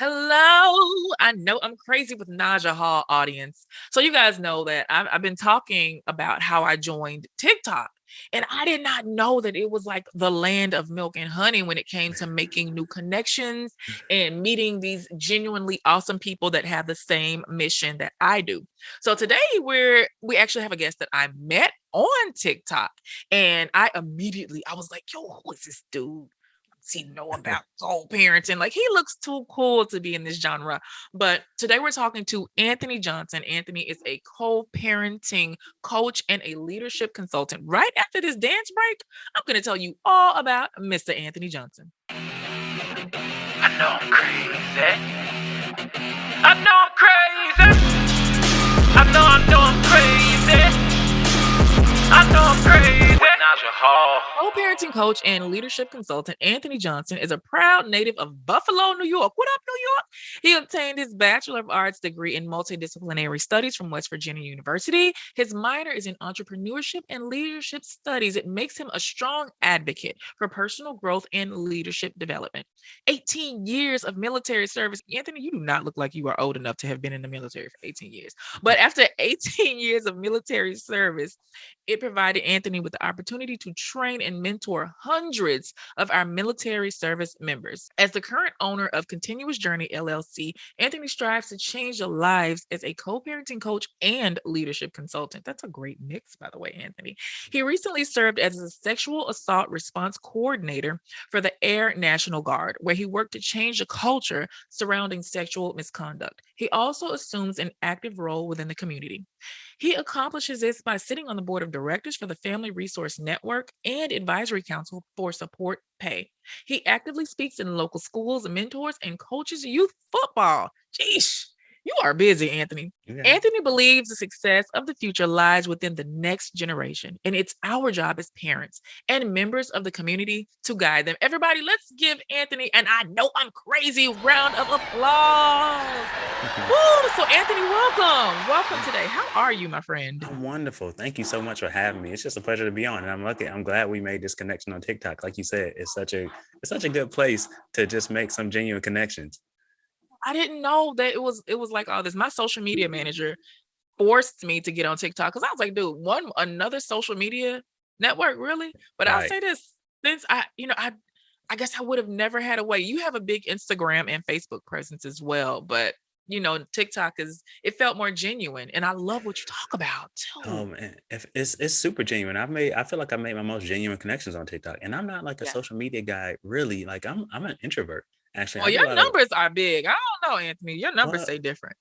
Hello. I know I'm crazy with Naja Hall audience. So you guys know that I've been talking about how I joined TikTok. And I did not know that it was like the land of milk and honey when it came to making new connections and meeting these genuinely awesome people that have the same mission that I do. So today we actually have a guest that I met on TikTok. And I was like, yo, who is this dude? He know about co-parenting. Like he looks too cool to be in this genre. But today we're talking to Anthony Johnson. Anthony is a co-parenting coach and a leadership consultant. Right after this dance break, I'm going to tell you all about Mr. Anthony Johnson. I know I'm crazy. I know I'm crazy. I'm crazy. I know I'm crazy. Co-parenting coach and leadership consultant Anthony Johnson is a proud native of Buffalo, New York. What up, New York? He obtained his Bachelor of Arts degree in Multidisciplinary Studies from West Virginia University. His minor is in Entrepreneurship and Leadership Studies. It makes him a strong advocate for personal growth and leadership development. 18 years of military service. Anthony, you do not look like you are old enough to have been in the military for 18 years. But after 18 years of military service, it provided Anthony with the opportunity to train and mentor hundreds of our military service members. As the current owner of Continuous Journey LLC, Anthony strives to change the lives as a co-parenting coach and leadership consultant. That's a great mix, by the way, Anthony. He recently served as a sexual assault response coordinator for the Air National Guard, where he worked to change the culture surrounding sexual misconduct. He also assumes an active role within the community. He accomplishes this by sitting on the board of directors for the Family Resource Network and Advisory Council for Support Pay. He actively speaks in local schools, mentors, and coaches youth football. Jeez, you are busy, Anthony. Yeah. Anthony believes the success of the future lies within the next generation, and it's our job as parents and members of the community to guide them. Everybody, let's give Anthony, and I know I'm crazy, round of applause. Woo! So, Anthony, welcome. Welcome today. How are you, my friend? I'm wonderful. Thank you so much for having me. It's just a pleasure to be on, and I'm lucky. I'm glad we made this connection on TikTok. Like you said, it's such a good place to just make some genuine connections. I didn't know that it was like all this. My social media manager forced me to get on TikTok because I was like, dude, another social media network, really? But I'll Right. say this, since I guess I would have never had a way. You have a big Instagram and Facebook presence as well, but TikTok it felt more genuine. And I love what you talk about too. Oh man, if it's super genuine. I feel like I made my most genuine connections on TikTok, and I'm not like a Yeah. social media guy really. Like I'm an introvert. Actually, Well, I do a your lot of numbers are big. I don't know, Anthony. Your numbers well, say different.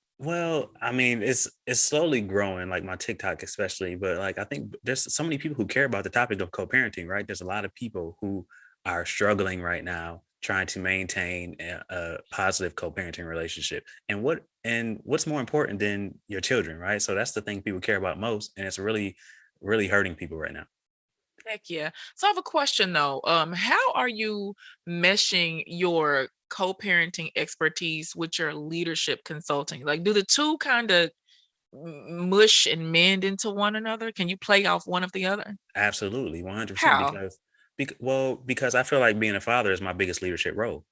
I mean, it's slowly growing, like my TikTok especially. But like I think there's so many people who care about the topic of co-parenting, right? There's a lot of people who are struggling right now trying to maintain a positive co-parenting relationship. And what's more important than your children, right? So that's the thing people care about most, and it's really, really hurting people right now. Heck yeah. So I have a question though. How are you meshing your co-parenting expertise with your leadership consulting? Like, do the two kind of mush and mend into one another? Can you play off one of the other? Absolutely, 100%. How? Because I feel like being a father is my biggest leadership role,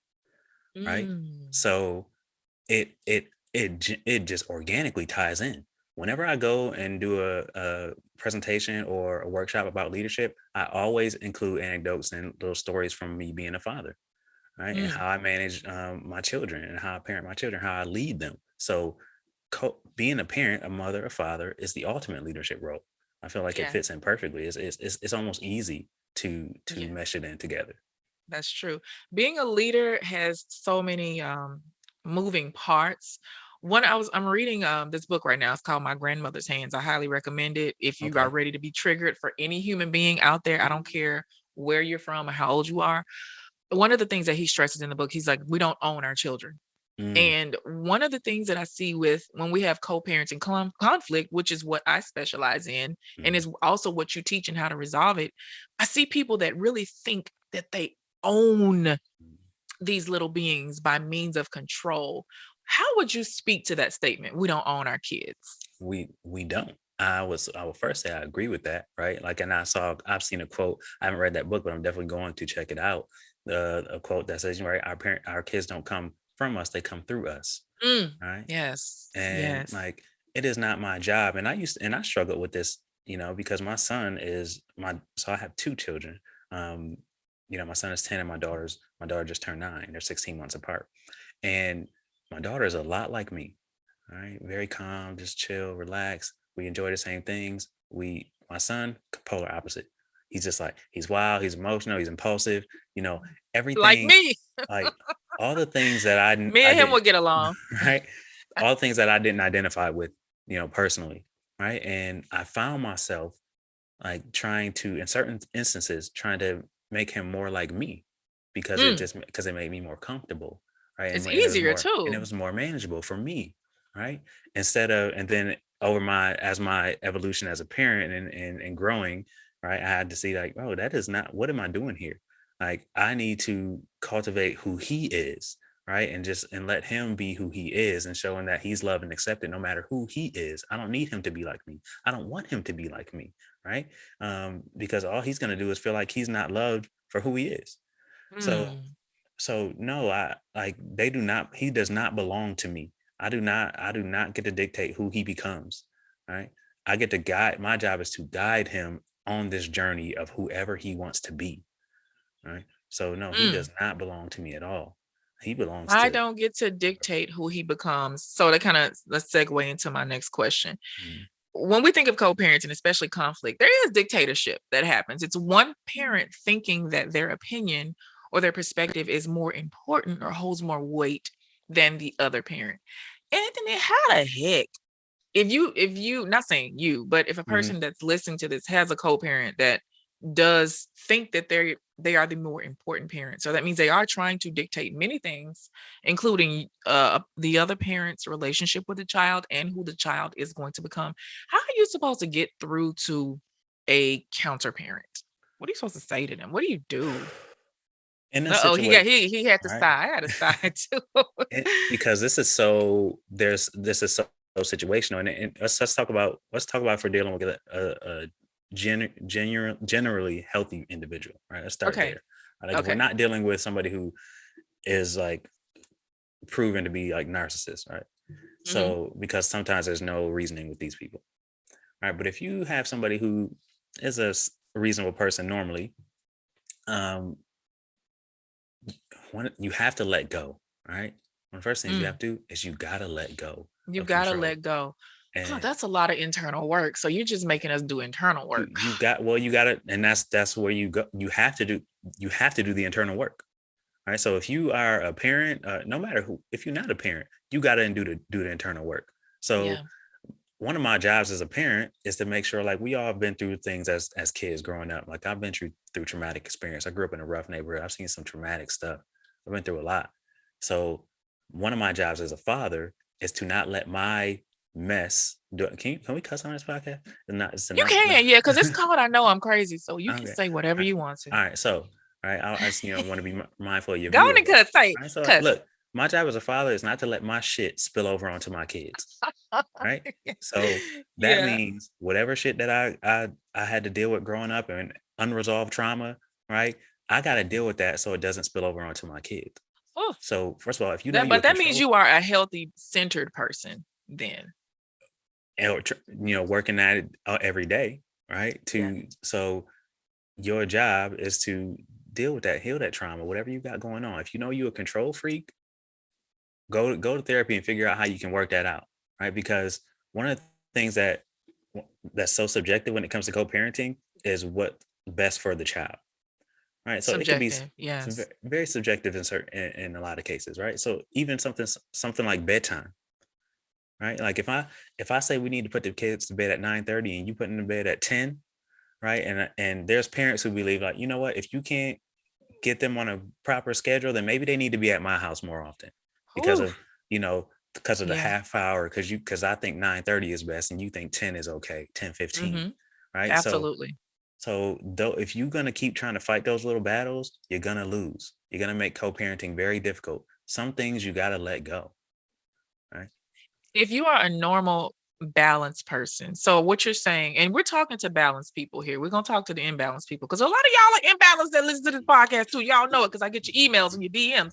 right? Mm, So it just organically ties in. Whenever I go and do a presentation or a workshop about leadership, I always include anecdotes and little stories from me being a father, right? And mm, how I manage my children and how I parent my children, how I lead them. So being a parent, a mother, a father is the ultimate leadership role. I feel like it yeah, fits in perfectly. It's almost easy to yeah, mesh it in together. that's true. Being a leader has so many moving parts. I'm reading this book right now. It's called My Grandmother's Hands. I highly recommend it if you are Okay. ready to be triggered for any human being out there. I don't care where you're from or how old you are. One of the things that he stresses in the book, he's like, we don't own our children. Mm, And one of the things that I see with when we have co-parenting conflict, which is what I specialize in, and mm. is also what you teach and how to resolve it, I see people that really think that they own these little beings by means of control. How would you speak to that statement? We don't own our kids. We don't. I will first say I agree with that, right? Like, and I've seen a quote. I haven't read that book, but I'm definitely going to check it out. A quote that says, right, our kids don't come from us, they come through us. Right. Yes. And Yes. like, it is not my job. And I struggled with this, because my son is so I have two children. Um, my son is 10 and my daughter just turned 9. They're 16 months apart. And my daughter is a lot like me. All right. Very calm, just chill, relax. We enjoy the same things. My son, polar opposite. He's just like, he's wild, he's emotional, he's impulsive, Like everything, me. like all the things that Me I and him didn't, will get along. right? All the things that I didn't identify with, personally. Right. And I found myself like trying to, in certain instances, trying to make him more like me because it made me more comfortable. Right. It's And easier it too. was more manageable for me. Right. And then as my evolution as a parent and growing, right, I had to see like, oh, that is not, what am I doing here? Like, I need to cultivate who he is, right? And let him be who he is, and showing that he's loved and accepted no matter who he is. I don't need him to be like me. I don't want him to be like me, right? Because all he's going to do is feel like he's not loved for who he is. So, Mm. no, he does not belong to me. I do not get to dictate who he becomes, right? I get to guide, my job is to guide him on this journey of whoever he wants to be, right? So no, he Mm. does not belong to me at all. He belongs I to. don't get to dictate who he becomes. So to kind of let's segue into my next question. Mhm. When we think of co-parenting, especially conflict, there is dictatorship that happens. It's one parent thinking that their opinion or their perspective is more important or holds more weight than the other parent. Anthony, how the heck, if you not saying you, but if a Mhm. person that's listening to this has a co-parent that does think that they are the more important parent, so that means they are trying to dictate many things, including the other parent's relationship with the child and who the child is going to become. How are you supposed to get through to a counter parent? What are you supposed to say to them? What do you do? In a Uh-oh, situation, he had to right? sigh. I had to sigh too. Because this is so situational, and let's talk about if we're dealing with a generally healthy individual, right? Let's start Okay. there. Like, if we're Okay. not dealing with somebody who is like proven to be like narcissist, right? Hmm. So, because sometimes there's no reasoning with these people, right? But if you have somebody who is reasonable person normally, um, you have to let go, right? One of the first things you Mm. have to do is you gotta let go You of gotta control. let go. Huh, And that's a lot of internal work. So you're just making us do internal work. you gotta, and that's where you go. You have to do the internal work. Right. So if you are a parent, no matter who, if you're not a parent, you gotta do the internal work. So Yeah. one of my jobs as a parent is to make sure, like, we all have been through things as kids growing up. Like, I've been through traumatic experience. I grew up in a rough neighborhood. I've seen some traumatic stuff. I've been through a lot. So one of my jobs as a father is to not let my mess can we cuss on this podcast? Not, it's You not, can, yeah, because it's called I Know I'm Crazy. So you can okay. say whatever All right. you want to. All right. So, all right. I just, want to be mindful of your Go on viewers. and cuss. Say All right. So, cuss. look, my job as a father is not to let my shit spill over onto my kids. Right. So that Yeah. means whatever shit that I had to deal with growing up and unresolved trauma, right? I got to deal with that so it doesn't spill over onto my kids. Oh, So first of all, if you know that you're but a that means control, you are a healthy, centered person then. or, working at it every day, right? Yeah. So your job is to deal with that, heal that trauma, whatever you got going on. If you know you're a control freak, go to therapy and figure out how you can work that out, right? Because one of the things that's so subjective when it comes to co-parenting is what best for the child, right? So it could be Subjective. Yes. very subjective in in a lot of cases, right? So even something like bedtime, right? Like, if I say we need to put the kids to bed at 9:30 and you put them to bed at 10, right? And there's parents who believe, like, you know what, if you can't get them on a proper schedule, then maybe they need to be at my house more often because Ooh. of, you know, because of the Yeah. half hour, because I think 9:30 is best and you think 10 is okay, 10:15, Mm-hmm. right? Absolutely. So though, if you're gonna keep trying to fight those little battles, you're gonna lose. You're gonna make co-parenting very difficult. Some things you gotta let go, right? If you are a normal balanced person, so what you're saying, and we're talking to balanced people here, we're gonna talk to the imbalanced people because a lot of y'all are imbalanced that listen to this podcast too. Y'all know it because I get your emails and your DMs.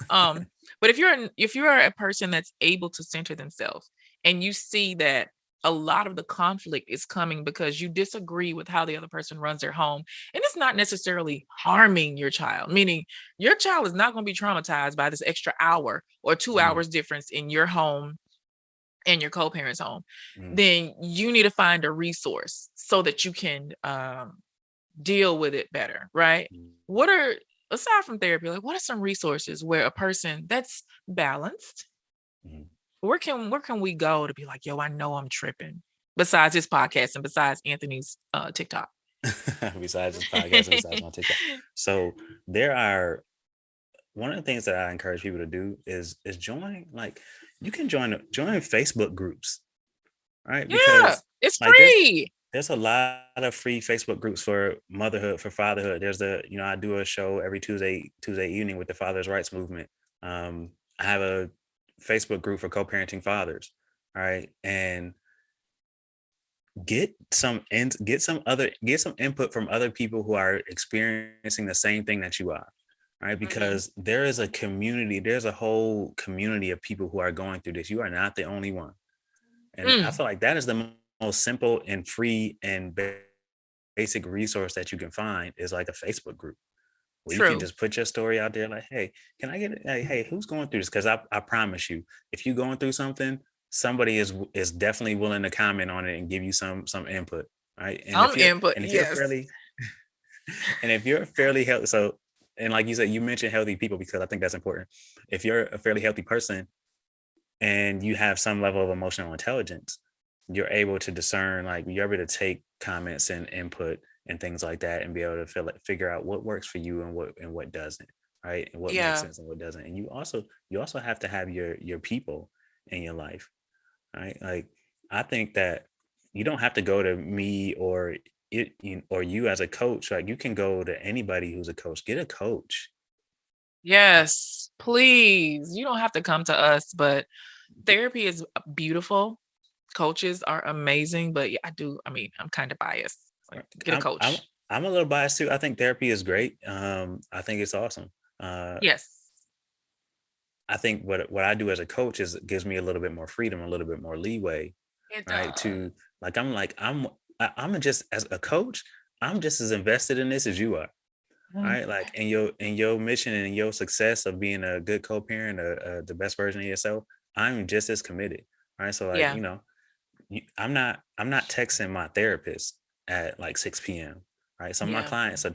Um, But if you're a person that's able to center themselves and you see that a lot of the conflict is coming because you disagree with how the other person runs their home, and it's not necessarily harming your child, meaning your child is not going to be traumatized by this extra hour or 2 Mm, hours difference in your home and your co-parent's home, mm, then you need to find a resource so that you can deal with it better, right? What mm, are, aside from therapy, like what are some resources where a person that's balanced, mm. where can we go to be like, yo, I know I'm tripping, besides this podcast and besides Anthony's TikTok? Besides this podcast and besides my TikTok. So there are one of the things that I encourage people to do is join, like, you can join Facebook groups, right? Yeah, Because it's like free. there's a lot of free Facebook groups for motherhood, for fatherhood. There's I do a show every Tuesday evening with the Fathers' Rights Movement. I have a Facebook group for co-parenting fathers. All right. And get some input from other people who are experiencing the same thing that you are, right? Hmm. Because there's a whole community of people who are going through this. You are not the only one. And I Mm, feel like that is the most simple and free and basic resource that you can find, is like a Facebook group where you can true. just put your story out there, like, hey, can I get it? Hey, who's going through this? Because I promise you, if you're going through something, somebody is definitely willing to comment on it and give you some input, right? And Some input, if you're yes. fairly and if you're fairly healthy, so, and like you said, you mentioned healthy people because I think that's important. If you're a fairly healthy person and you have some level of emotional intelligence, you're able to discern, like, you're able to take comments and input and things like that and be able to figure out what works for you and what doesn't, right? And what makes Yeah. sense and what doesn't. And you also have to have your people in your life, right? Like, I think that you don't have to go to me or or you as a coach. Like, you can go to anybody who's a coach. Get a coach. Yes, please. You don't have to come to us, but therapy is beautiful. Coaches are amazing, but yeah, I mean, I'm kind of biased. Like, get a I'm I'm coach. I'm a little biased too. I think therapy is great. I think it's awesome. Uh, Yes, I think what I do as a coach is it gives me a little bit more freedom, a little bit more leeway, it right? does. To, I'm just, as a coach, I'm just as invested in this as you are, Mm, right? Like, in your mission and in your success of being a good co-parent, the best version of yourself, I'm just as committed, right? So, like, yeah, I'm not texting my therapist at like 6 p.m. Right. Some of my yeah, clients are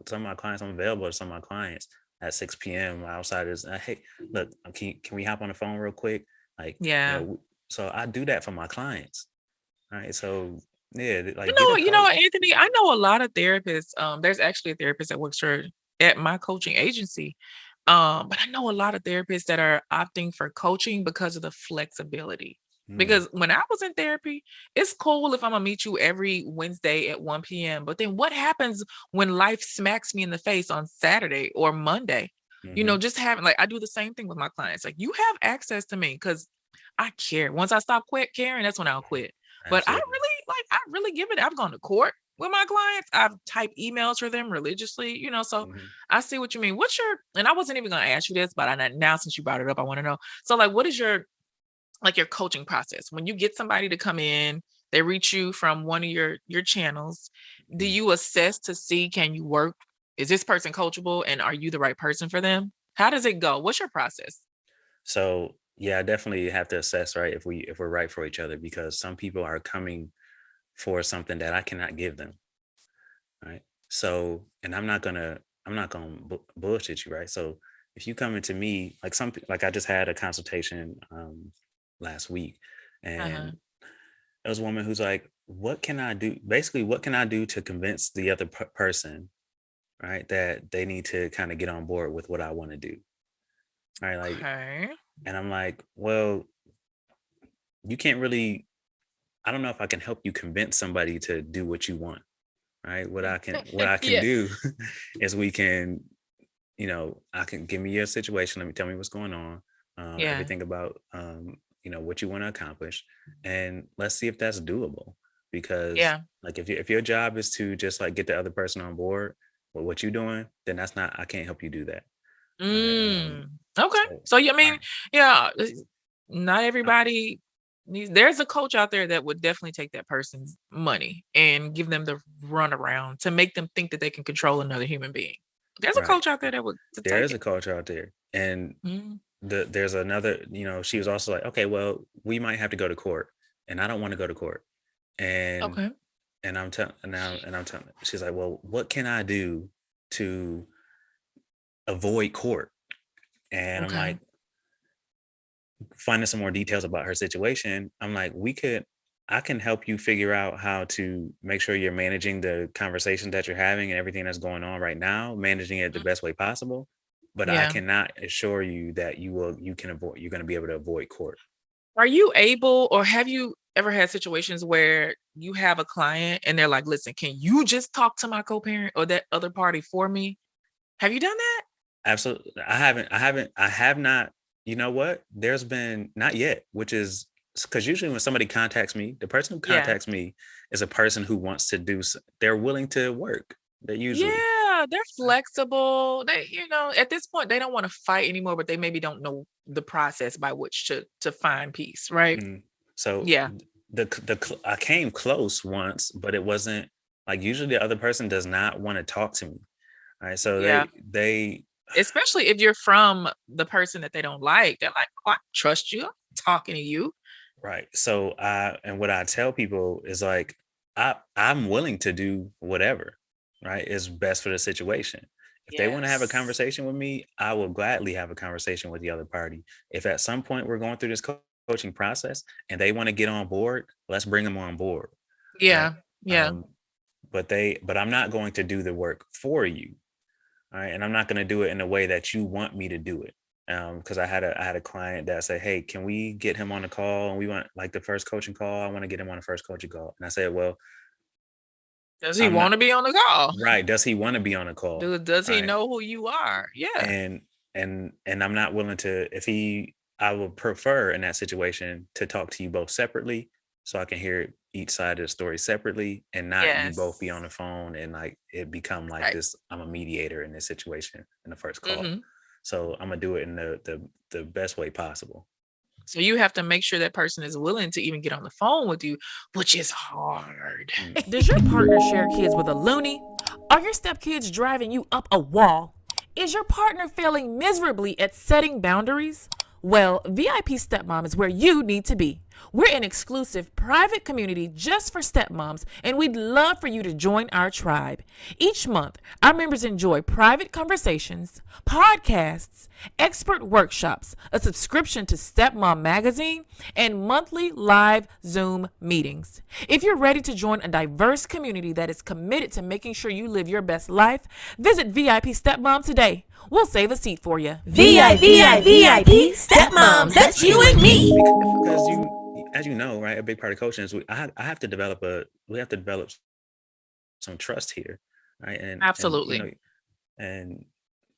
some of my clients, I'm available to some of my clients at 6 p.m. Outside is, hey, look, can we hop on the phone real quick? Like, yeah. so I do that for my clients. Right. So yeah, You like, get know, a you know, coach. Anthony, I know a lot of therapists. There's actually a therapist that works for at my coaching agency. But I know a lot of therapists that are opting for coaching because of the flexibility. Mm, Because when I was in therapy, it's cool if I'm gonna meet you every Wednesday at 1 p.m. But then what happens when life smacks me in the face on Saturday or Monday? hmm. Just having, like, I do the same thing with my clients. Like, you have access to me because I care. Once I stop caring, that's when I'll quit. But Absolutely. I really give it. I've gone to court with my clients. I've typed emails for them religiously, so Hmm. I see what you mean. And I wasn't even going to ask you this, but now since you brought it up, I want to know. So, like, what is your coaching process? When you get somebody to come in, they reach you from one of your channels. Do you assess to see, can you work? Is this person coachable and are you the right person for them? How does it go? What's your process? So yeah, I definitely have to assess, right, if we're right for each other, because some people are coming for something that I cannot give them, right? So, and I'm not gonna bullshit you, right? So if you come into me, like, like, I just had a consultation last week, Uh-huh. and there was a woman who's like, what can I do? Basically, what can I do to convince the other person, right, that they need to kind of get on board with what I want to do, right? Like, Okay. and I'm like, well, you can't really. I don't know if I can help you convince somebody to do what you want, right? What I can Yeah. do is, we can, I can, give me your situation. Let me tell me what's going on, Yeah. everything about, what you want to accomplish, and let's see if that's doable. Because, Yeah. like, if your job is to just, like, get the other person on board with what you're doing, then I can't help you do that. Mm. Okay. So So, I mean, I, yeah, not everybody needs, there's a coach out there that would definitely take that person's money and give them the runaround to make them think that they can control another human being. There's a right. coach out there that would to There take is a it. culture out there. And Mm. there's another, she was also like, okay, well, we might have to go to court. And I don't want to go to court. And Okay. I'm telling now, and I'm telling, she's like, well, what can I do to avoid court? And I'm Okay. like, finding some more details about her situation. I'm like, I can help you figure out how to make sure you're managing the conversation that you're having and everything that's going on right now, managing it the Mm. best way possible. But I Yeah. cannot assure you that you're going to be able to avoid court. Are you able, or have you ever had situations where you have a client and they're like, listen, can you just talk to my co-parent or that other party for me? Have you done that? Absolutely. I have not, you know what? There's been not yet, which is because usually when somebody contacts me, the person who Yeah. contacts me is a person who wants to they're willing to work. They usually. Yeah, they're flexible. They, at this point, they don't want to fight anymore, but they maybe don't know the process by which to find peace, right? Mm. So Yeah. I came close once, but it wasn't like usually the other person does not want to talk to me. All right. So Yeah. they Especially if you're from the person that they don't like. They're like, oh, I trust you. I'm talking to you. right. So and what I tell people is like I'm willing to do whatever, right, is best for the situation. If they want to have a Yes. conversation with me, I will gladly have a conversation with the other party. If at some point we're going through this coaching process and they want to get on board, let's bring them on board. Right. Yeah. Yeah. Um, but I'm not going to do the work for you. All right. And I'm not going to do it in a way that you want me to do it. Because I had a client that said, hey, can we get him on the call? And we want like the first coaching call. I want to get him on the first coaching call. And I said, well, Does he I'm want not to be on the call? right. Does he want to be on a call? Does he Right. know who you are? Yeah. And I'm not willing to, I would prefer in that situation to talk to you both separately so I can hear each side of the story separately and not you both be on Yes. the phone and like it become like Right. this. I'm a mediator in this situation in the first call. Hmm. So I'm gonna do it in the best way possible. So you have to make sure that person is willing to even get on the phone with you, which is hard. Mm. Does your partner share kids with a loony? Are your stepkids driving you up a wall? Is your partner failing miserably at setting boundaries? Well, VIP Stepmom is where you need to be. We're an exclusive private community just for stepmoms, and we'd love for you to join our tribe. Each month, our members enjoy private conversations, podcasts, expert workshops, a subscription to Stepmom Magazine, and monthly live Zoom meetings. If you're ready to join a diverse community that is committed to making sure you live your best life, visit VIP Stepmom today. We'll save a seat for you. VIP Stepmoms. That's you and me. Because as you know, right, a big part of coaching is I have to we have to develop some trust here, right? And Absolutely. and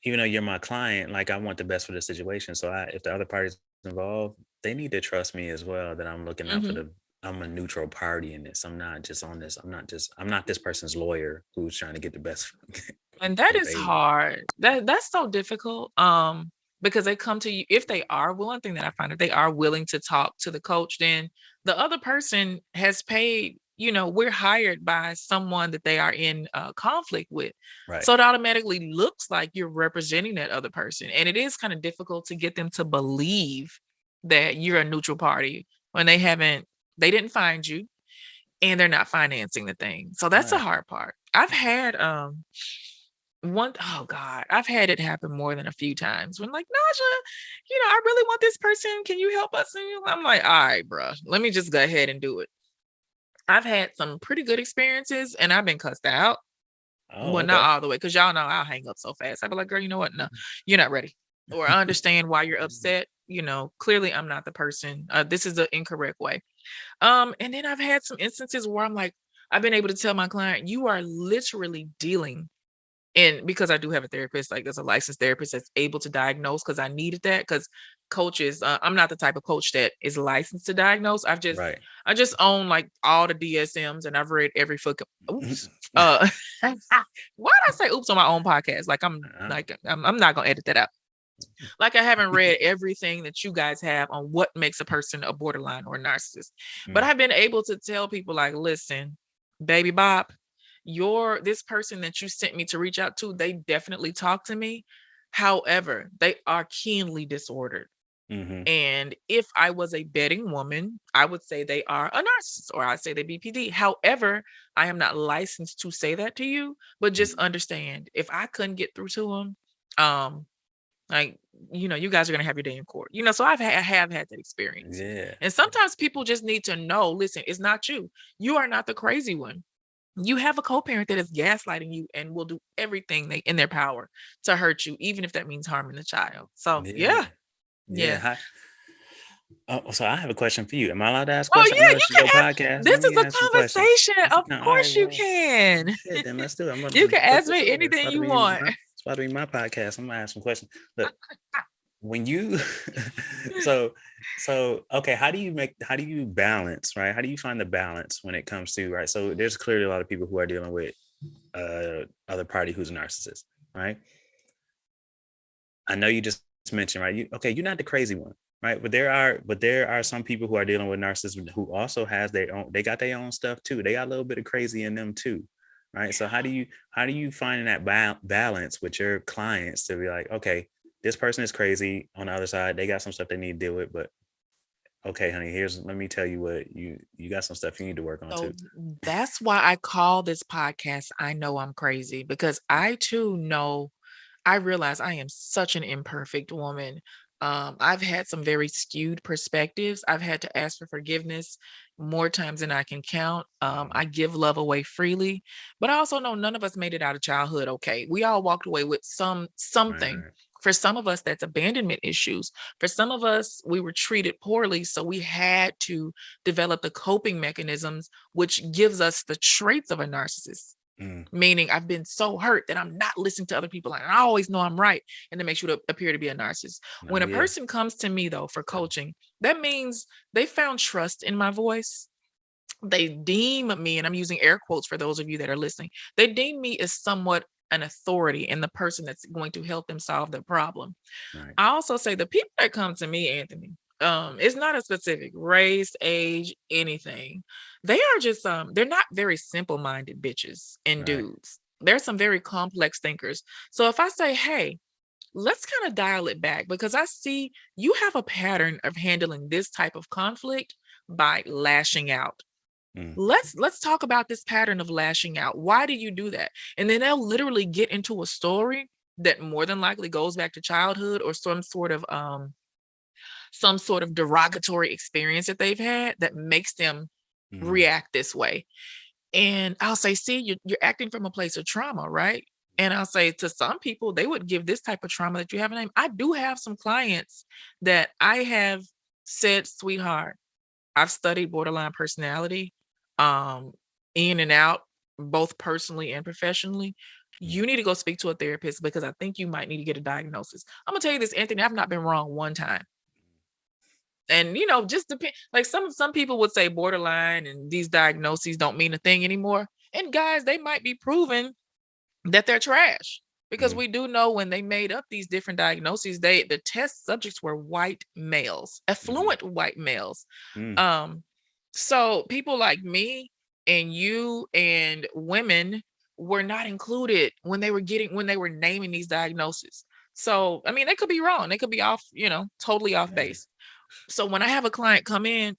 even though you're my client, like I want the best for the situation. So if the other party's involved, they need to trust me as well that I'm looking out for Hmm. I'm a neutral party in this. I'm not this person's lawyer who's trying to get the best And that get is paid. hard. That's so difficult. Because they come to you if they are willing. Thing that I find, if they are willing to talk to the coach, then the other person has paid. We're hired by someone that they are in conflict with, Right. so it automatically looks like you're representing that other person, and it is kind of difficult to get them to believe that you're a neutral party when they didn't find you and they're not financing the thing. So that's the Right. hard part. I've had one oh god, I've had it happen more than a few times when like, Naja, I really want this person. Can you help us? And I'm like, all right, bro, let me just go ahead and do it. I've had some pretty good experiences and I've been cussed out. Oh, Well, not okay. all the way, because y'all know I'll hang up so fast. I'd be like, girl, you know what? No, you're not ready. Or I understand why you're upset. Clearly I'm not the person. This is the incorrect way. And then I've had some instances where I'm like, I've been able to tell my client, you are literally dealing, and because I do have a therapist, like there's a licensed therapist that's able to diagnose, because I needed that, because coaches, I'm not the type of coach that is licensed to diagnose. Right. I just own like all the DSMs and I've read every fucking oops. Why did I say oops on my own podcast? Like I'm Uh, like I'm not gonna edit that out. Like I haven't read everything that you guys have on what makes a person a borderline or a narcissist. But I've been able to tell people like, listen, baby Bob, this person that you sent me to reach out to, they definitely talk to me. However, they are keenly disordered. Mm-hmm. And if I was a betting woman, I would say they are a narcissist or I'd say they BPD. However, I am not licensed to say that to you, but just understand if I couldn't get through to them, like, you guys are going to have your day in court, so I have had that experience. Yeah. And sometimes people just need to know, listen, it's not you. You are not the crazy one. You have a co-parent that is gaslighting you and will do everything in their power to hurt you, even if that means harming the child. So yeah. Hi. Oh, so I have a question for you. Am I allowed to ask Oh questions? I yeah, know you this is can your ask. podcast. This Let is me a ask some questions. conversation. Of No, all course right, you well, can. shit, then let's do it. You can ask me It's anything about you to be want. it's about to be my podcast. I'm gonna ask some questions. Look, when you so okay, how do you balance, right? How do you find the balance when it comes to, right? So there's clearly a lot of people who are dealing with other party who's a narcissist, right? I know you just mentioned, right? You're not the crazy one, right? But there are some people who are dealing with narcissism who also has they got their own stuff too. They got a little bit of crazy in them too, right? So how do you find that balance with your clients to be like, okay, this person is crazy. On the other side, they got some stuff they need to deal with, but okay, honey, let me tell you what you got some stuff you need to work on So too. that's why I call this podcast I Know I'm Crazy, because I too know, I realize I am such an imperfect woman. I've had some very skewed perspectives. I've had to ask for forgiveness more times than I can count. I give love away freely, but I also know none of us made it out of childhood okay. We all walked away with something. Right. For some of us, that's abandonment issues. For some of us, we were treated poorly, so we had to develop the coping mechanisms, which gives us the traits of a narcissist. Meaning I've been so hurt that I'm not listening to other people and I always know I'm right, and it makes you appear to be a narcissist. When a person comes to me though for coaching, that means they found trust in my voice. They deem me, and I'm using air quotes for those of you that are listening, they deem me as somewhat an authority and the person that's going to help them solve their problem. Right. I also say the people that come to me, Anthony, it's not a specific race, age, anything. They are just they're not very simple-minded bitches and dudes. There's some very complex thinkers. So if I say, hey, let's kind of dial it back, because I see you have a pattern of handling this type of conflict by lashing out. Let's talk about this pattern of lashing out. Why do you do that? And then they'll literally get into a story that more than likely goes back to childhood or some sort of derogatory experience that they've had that makes them react this way. And I'll say, see, you're acting from a place of trauma, right? And I'll say to some people, they would give this type of trauma that you have a name. I do have some clients that I have said, sweetheart, I've studied borderline personality, in and out, both personally and professionally. You need to go speak to a therapist because I think you might need to get a diagnosis. I'm gonna tell you this, Anthony, I've not been wrong one time. And just depend. Like some people would say borderline and these diagnoses don't mean a thing anymore. And guys, they might be proven that they're trash, because we do know when they made up these different diagnoses, the test subjects were white males, affluent white males. So people like me and you and women were not included when they were naming these diagnoses. So I mean, they could be wrong, they could be off, totally off base. So when I have a client come in,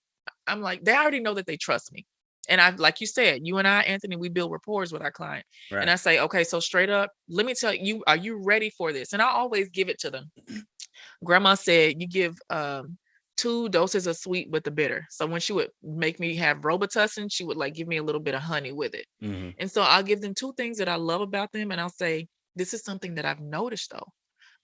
I'm like, they already know that they trust me. And I've, like you said, you and I, Anthony, we build rapport with our client. Right. And I say, okay, so straight up, let me tell you, are you ready for this? And I always give it to them. Grandma said, you give 2 doses of sweet with the bitter. So when she would make me have Robitussin, she would like give me a little bit of honey with it. And so I'll give them 2 things that I love about them. And I'll say, this is something that I've noticed though.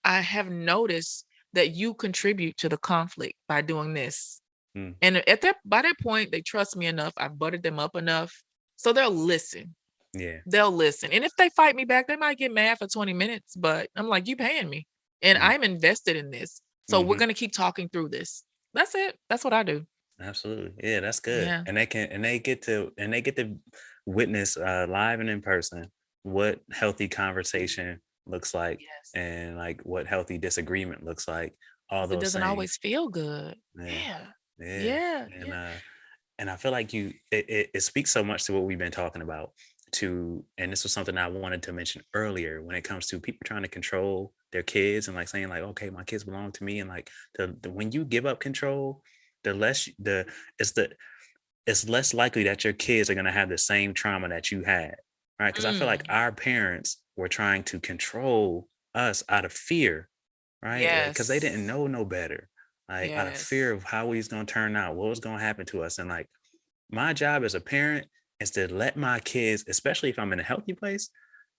I have noticed that you contribute to the conflict by doing this. And by that point, they trust me enough. I've buttered them up enough. So they'll listen. Yeah. They'll listen. And if they fight me back, they might get mad for 20 minutes, but I'm like, you paying me. And I'm invested in this. So we're going to keep talking through this. That's it. That's what I do. Absolutely. Yeah, that's good. Yeah. And they get to witness live and in person what healthy conversation looks like, Yes. and like what healthy disagreement looks like, all 'Cause it those doesn't always things. feel good. Yeah, Yeah. yeah. Yeah. And Yeah. and I feel like it speaks so much to what we've been talking about, and this was something I wanted to mention earlier when it comes to people trying to control their kids and like saying like, okay, my kids belong to me. And like when you give up control, the less the it's the it's less likely that your kids are going to have the same trauma that you had, right? Because I feel like Mm. our parents were trying to control us out of fear, right? Because they didn't Yes. know no better, like out of fear Yes. of how we was going to turn out, what was going to happen to us. And like my job as a parent is to let my kids, especially if I'm in a healthy place,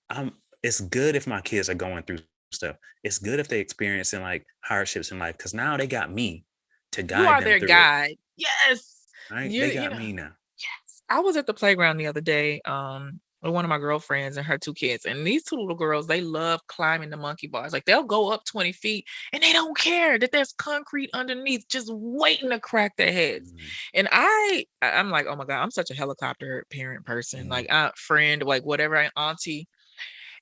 I'm it's good if my kids are going through stuff. It's good if they experiencing like hardships in life because now they got me to You guide are them their through it. guide. Yes. Right? You They you got know, me now. yes. I was at the playground the other day, with one of my girlfriends and her 2 kids, and these 2 little girls, they love climbing the monkey bars. Like, they'll go up 20 feet, and they don't care that there's concrete underneath just waiting to crack their heads. Mhm, And I'm like, "Oh my god, I'm such a helicopter parent person," mhm, like, friend, like, whatever, auntie.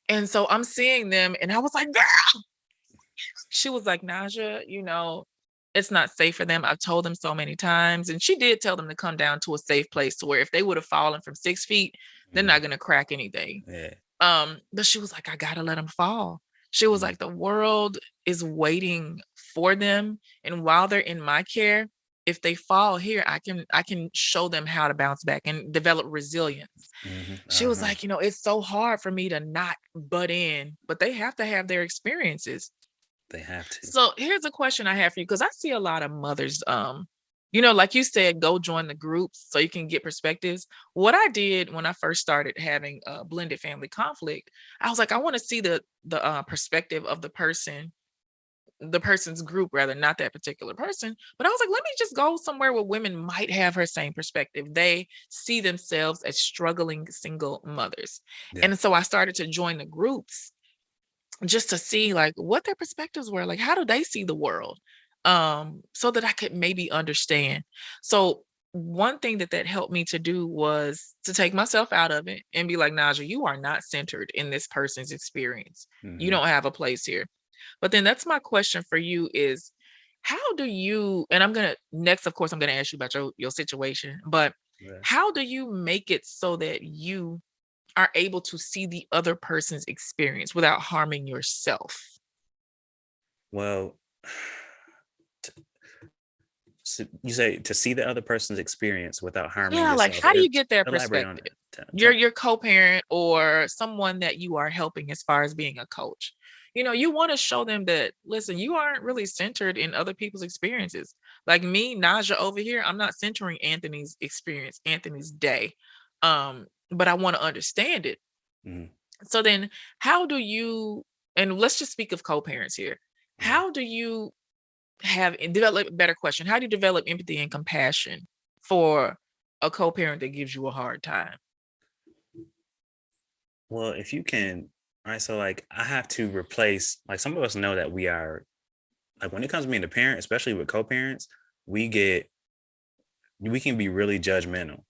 And so I'm seeing them, and I was like, "Girl." She was like, "Naja, it's not safe for them. I've told them so many times." And she did tell them to come down to a safe place to where if they would have fallen from 6 feet, they're mhm. not gonna crack anything. Yeah. But she was like, "I gotta let them fall." She was Mhm, like, "The world is waiting for them, and while they're in my care, if they fall here, I can show them how to bounce back and develop resilience." mhm, She was uh-huh. like, "It's so hard for me to not butt in, but they have to have their experiences." They have to. So here's a question I have for you because I see a lot of mothers, like you said, go join the groups so you can get perspectives. What I did when I first started having a blended family conflict, I was like, I want to see the perspective of the person's group rather, not that particular person. But I was like, let me just go somewhere where women might have her same perspective. They see themselves as struggling single mothers. Yeah. And so I started to join the groups just to see like what their perspectives were, like how do they see the world, so that I could maybe understand. So one thing that helped me to do was to take myself out of it and be like, Naja, you are not centered in this person's experience. You Mhm. don't have a place here. But then that's my question for you is, how do you, and I'm gonna next, of course, I'm gonna ask you about your situation, but Yeah. how do you make it so that you are able to see the other person's experience without harming yourself? Well, you say to see the other person's experience without harming Yeah, like yourself. how do you get their Elaborate on perspective? that. You're your co-parent or someone that you are helping as far as being a coach. You want to show them that, listen, you aren't really centered in other people's experiences. Like me, Naja over here, I'm not centering Anthony's experience, Anthony's day. But I want to understand it. Mhm, So then how do you, and let's just speak of co-parents here. mhm. How do you have and develop better question. How do you develop empathy and compassion for a co-parent that gives you a hard time? Well, if you can, all right, so like I have to replace, like some of us know that we are, like when it comes to being a parent, especially with co-parents, we get, we can be really judgmental,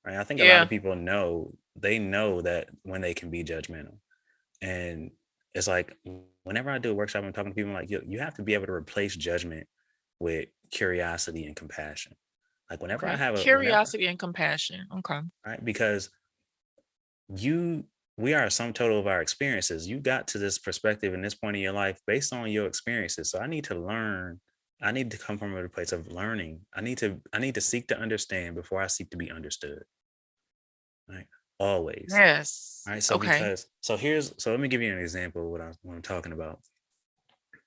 right? I think a lot Yeah. of people know, they know that when they can be judgmental. And it's like whenever I do a workshop, I'm talking to people, I'm like, you have to be able to replace judgment with curiosity and compassion. Like Okay. whenever, Curiosity and compassion. Okay. right? Because you we are a sum total of our experiences. You got to this perspective in this point in your life based on your experiences. So I need to learn. I need to come from a place of learning. I need to seek to understand before I seek to be understood. Right. Always. Yes. All right. So Okay. because so let me give you an example of what I'm talking about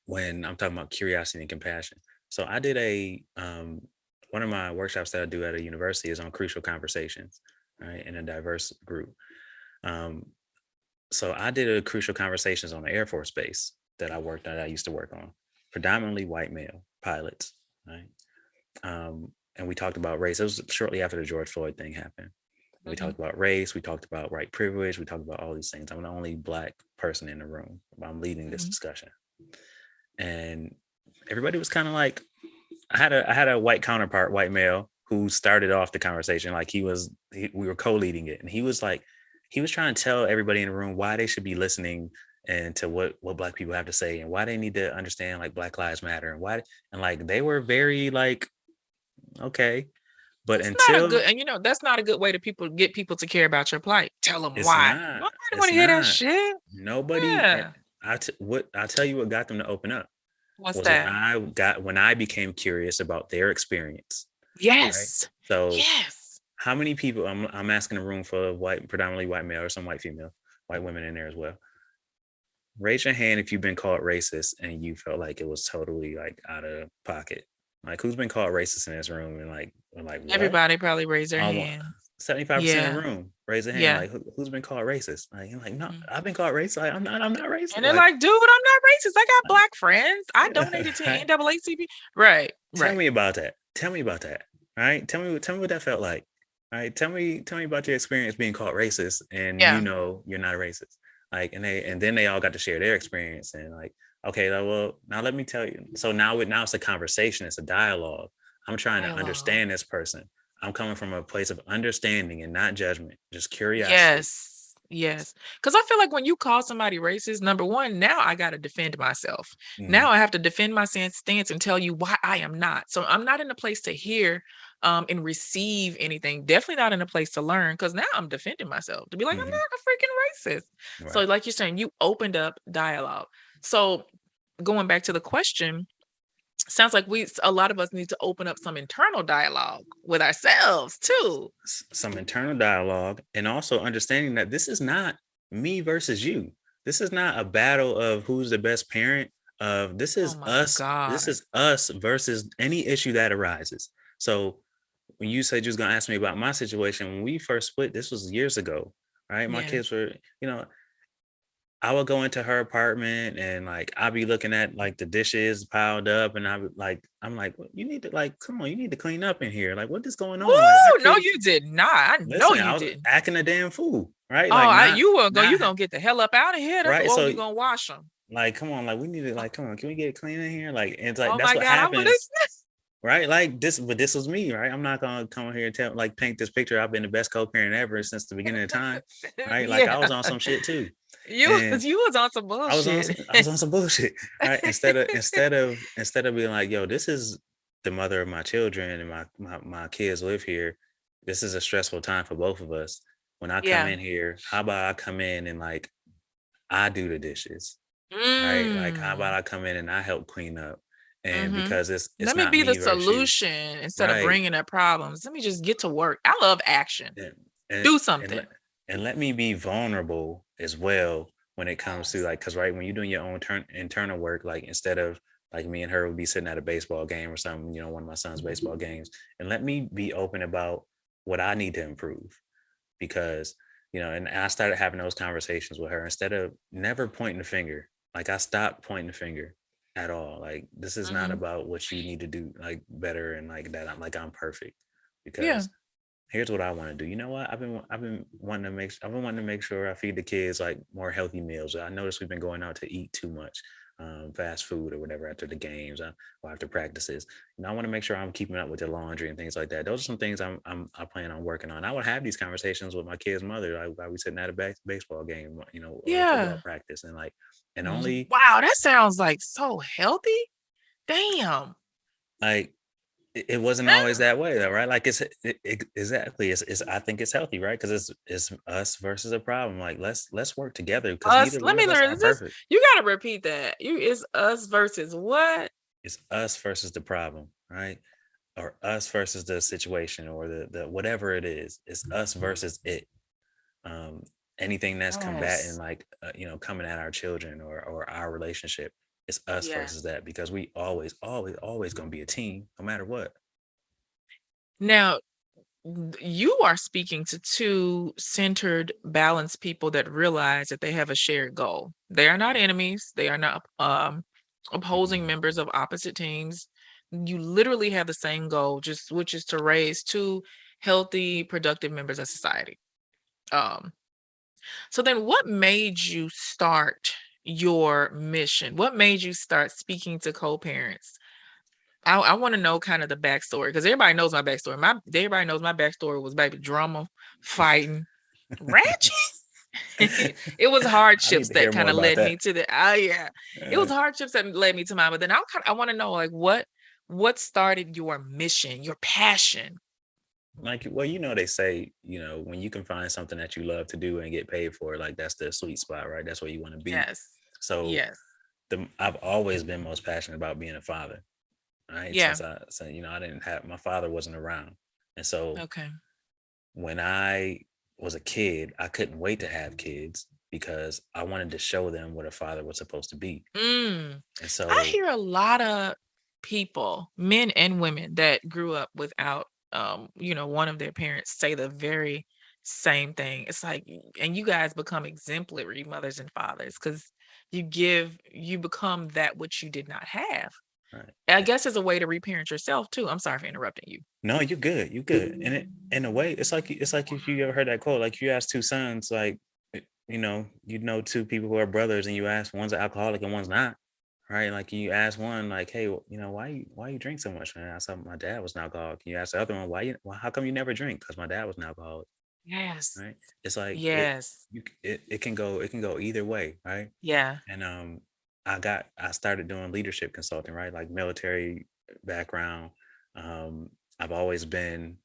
when I'm talking about curiosity and compassion. So I did one of my workshops that I do at a university is on crucial conversations, right, in a diverse group. Um, so I did a crucial conversations on the Air Force base that I used to work on, predominantly white male pilots, right? And we talked about race. It was shortly after the George Floyd thing happened. We Mhm. talked about race. We talked about white privilege. We talked about all these things. I'm the only Black person in the room. I'm leading this Mhm. discussion, and everybody was kind of like, I had a white counterpart, white male, who started off the conversation like we were co-leading it, and he was trying to tell everybody in the room why they should be listening and to what Black people have to say and why they need to understand like Black Lives Matter and why, and like they were very like, okay, but It's not a until good, and that's not a good way to get people to care about your plight. Tell them it's why. not, Nobody want it's to hear that not shit. nobody. Yeah. I'll tell you what got them to open up What's was that? when I became curious about their experience. Right. Yes. So Yes. how many people, I'm asking a room full of white, predominantly white male or some white female, white women in there as well. Raise your hand if you've been called racist and you felt like it was totally like out of pocket. Like who's been called racist in this room and like what? Everybody probably raise their Almost hand. 75% of the room raise their hand. Yeah. Like who's been called racist? Like you're like, no, Mhm. I've been called racist. Like I'm not racist. And they're like, dude, I'm not racist. I got Black friends. I like, donated to right? NAACP. Right. Tell me about that. Tell me about that. All right. Tell me what that felt like. All right. Tell me about your experience being called racist and Yeah. you're not a racist. Like, and then they all got to share their experience and like, okay, well, now let me tell you. So now it's a conversation, it's a dialogue. I'm trying to understand this person. I'm coming from a place of understanding and not judgment, just curiosity. Yes. Because I feel like when you call somebody racist, number one, now I got to defend myself. Mhm. Now I have to defend my stance and tell you why I am not. So I'm not in a place to hear and receive anything. Definitely not in a place to learn, because now I'm defending myself to be like, I'm Mhm. not a freaking racist. So Right. like you're saying, you opened up dialogue. So going back to the question, sounds like a lot of us need to open up some internal dialogue with ourselves too. Some internal dialogue and also understanding that this is not me versus you. This is not a battle of who's the best parent. This is Oh my us. God. This is us versus any issue that arises. So when you said you was gonna ask me about my situation when we first split, this was years ago, right? My Yeah. kids were, I would go into her apartment and like I'd be looking at like the dishes piled up and I'm like, well, you need to like, come on, you need to clean up in here. Like, what is going on? Woo! Like, our No, kids, you did not. I know listen, I you was didn't. acting a damn fool, right? Oh, Like you were not you gonna get the hell up out of here. right. You So gonna wash them. like, come on, like we need to like, come on, can we get clean in here? Like, and it's like Oh that's my what God, I would happens, right? Like this, but this was me, right? I'm not gonna come here and paint this picture. I've been the best co-parent ever since the beginning of time, right? Like I was on some shit too. You was on some bullshit. I was on some bullshit, right? Instead of being like, yo, this is the mother of my children and my kids live here. This is a stressful time for both of us. When I come in here, how about I come in and like I do the dishes, right? Like how about I come in and I help clean up, and because it's Let me not be the me versus you, solution instead of right? bringing up problems. Let me just get to work. I love action. And, Do something. and let me be vulnerable as well when it comes to like, because right when you're doing your own internal work, like instead of like me and her would be sitting at a baseball game or something, one of my son's baseball games, and let me be open about what I need to improve, because and I started having those conversations with her instead of never pointing the finger. Like I stopped pointing the finger at all. Like this is not about what you need to do like better and like that I'm perfect, because here's what I want to do. You know what? I've been wanting to make sure I feed the kids like more healthy meals. I noticed we've been going out to eat too much fast food or whatever after the games or after practices. I want to make sure I'm keeping up with their laundry and things like that. Those are some things I plan on working on. I would have these conversations with my kid's mother. Like we sitting at a baseball game, or football practice, and like and only wow, that sounds like so healthy. Damn. Like it wasn't always that way though, right? Like exactly. It's I think it's healthy, right? Because it's us versus a problem. Like let's work together because neither one of us are perfect. You gotta repeat that. It's us versus what? It's us versus the problem, right? Or us versus the situation or the whatever it is. It's us versus it. Anything that's combating like coming at our children or our relationship, it's us versus that, because we always gonna be a team no matter what. Now, you are speaking to two centered, balanced people that realize that they have a shared goal. They are not enemies. They are not opposing members of opposite teams. You literally have the same goal, which is to raise two healthy, productive members of society. So then what made you start your mission? What made you start speaking to co-parents? I want to know kind of the backstory, because everybody knows my backstory. Everybody knows my backstory was baby drama, fighting, ratchet. It was I need hardships to that hear kind more of about led me that. to the, oh yeah, it was Uh, hardships that led me to mine. But then I want to know, like, what started your mission, your passion? like, well, they say, when you can find something that you love to do and get paid for it, like that's the sweet spot, right? That's where you want to be. Yes. So Yes. I've always been most passionate about being a father, right? Yeah. So I didn't have, my father wasn't around. And so Okay. when I was a kid, I couldn't wait to have kids because I wanted to show them what a father was supposed to be. Mm. And I so, hear a lot of people, men and women, that grew up without, one of their parents say the very same thing. It's like, and you guys become exemplary mothers and fathers because you become that which you did not have. right. I guess as a way to reparent yourself too. I'm sorry for interrupting you. No, you're good. You're good. And in a way, it's like if you ever heard that quote, like you ask two sons, like two people who are brothers, and you ask one's an alcoholic and one's not, right? Like you ask one, like, hey, why you drink so much? Man, I saw my dad was an alcoholic. You ask the other one, how come you never drink? Because my dad was an alcoholic, Yes. right? It's like Yes. it can go either way, right? Yeah. And I started doing leadership consulting, right? Like military background. Um, I've always been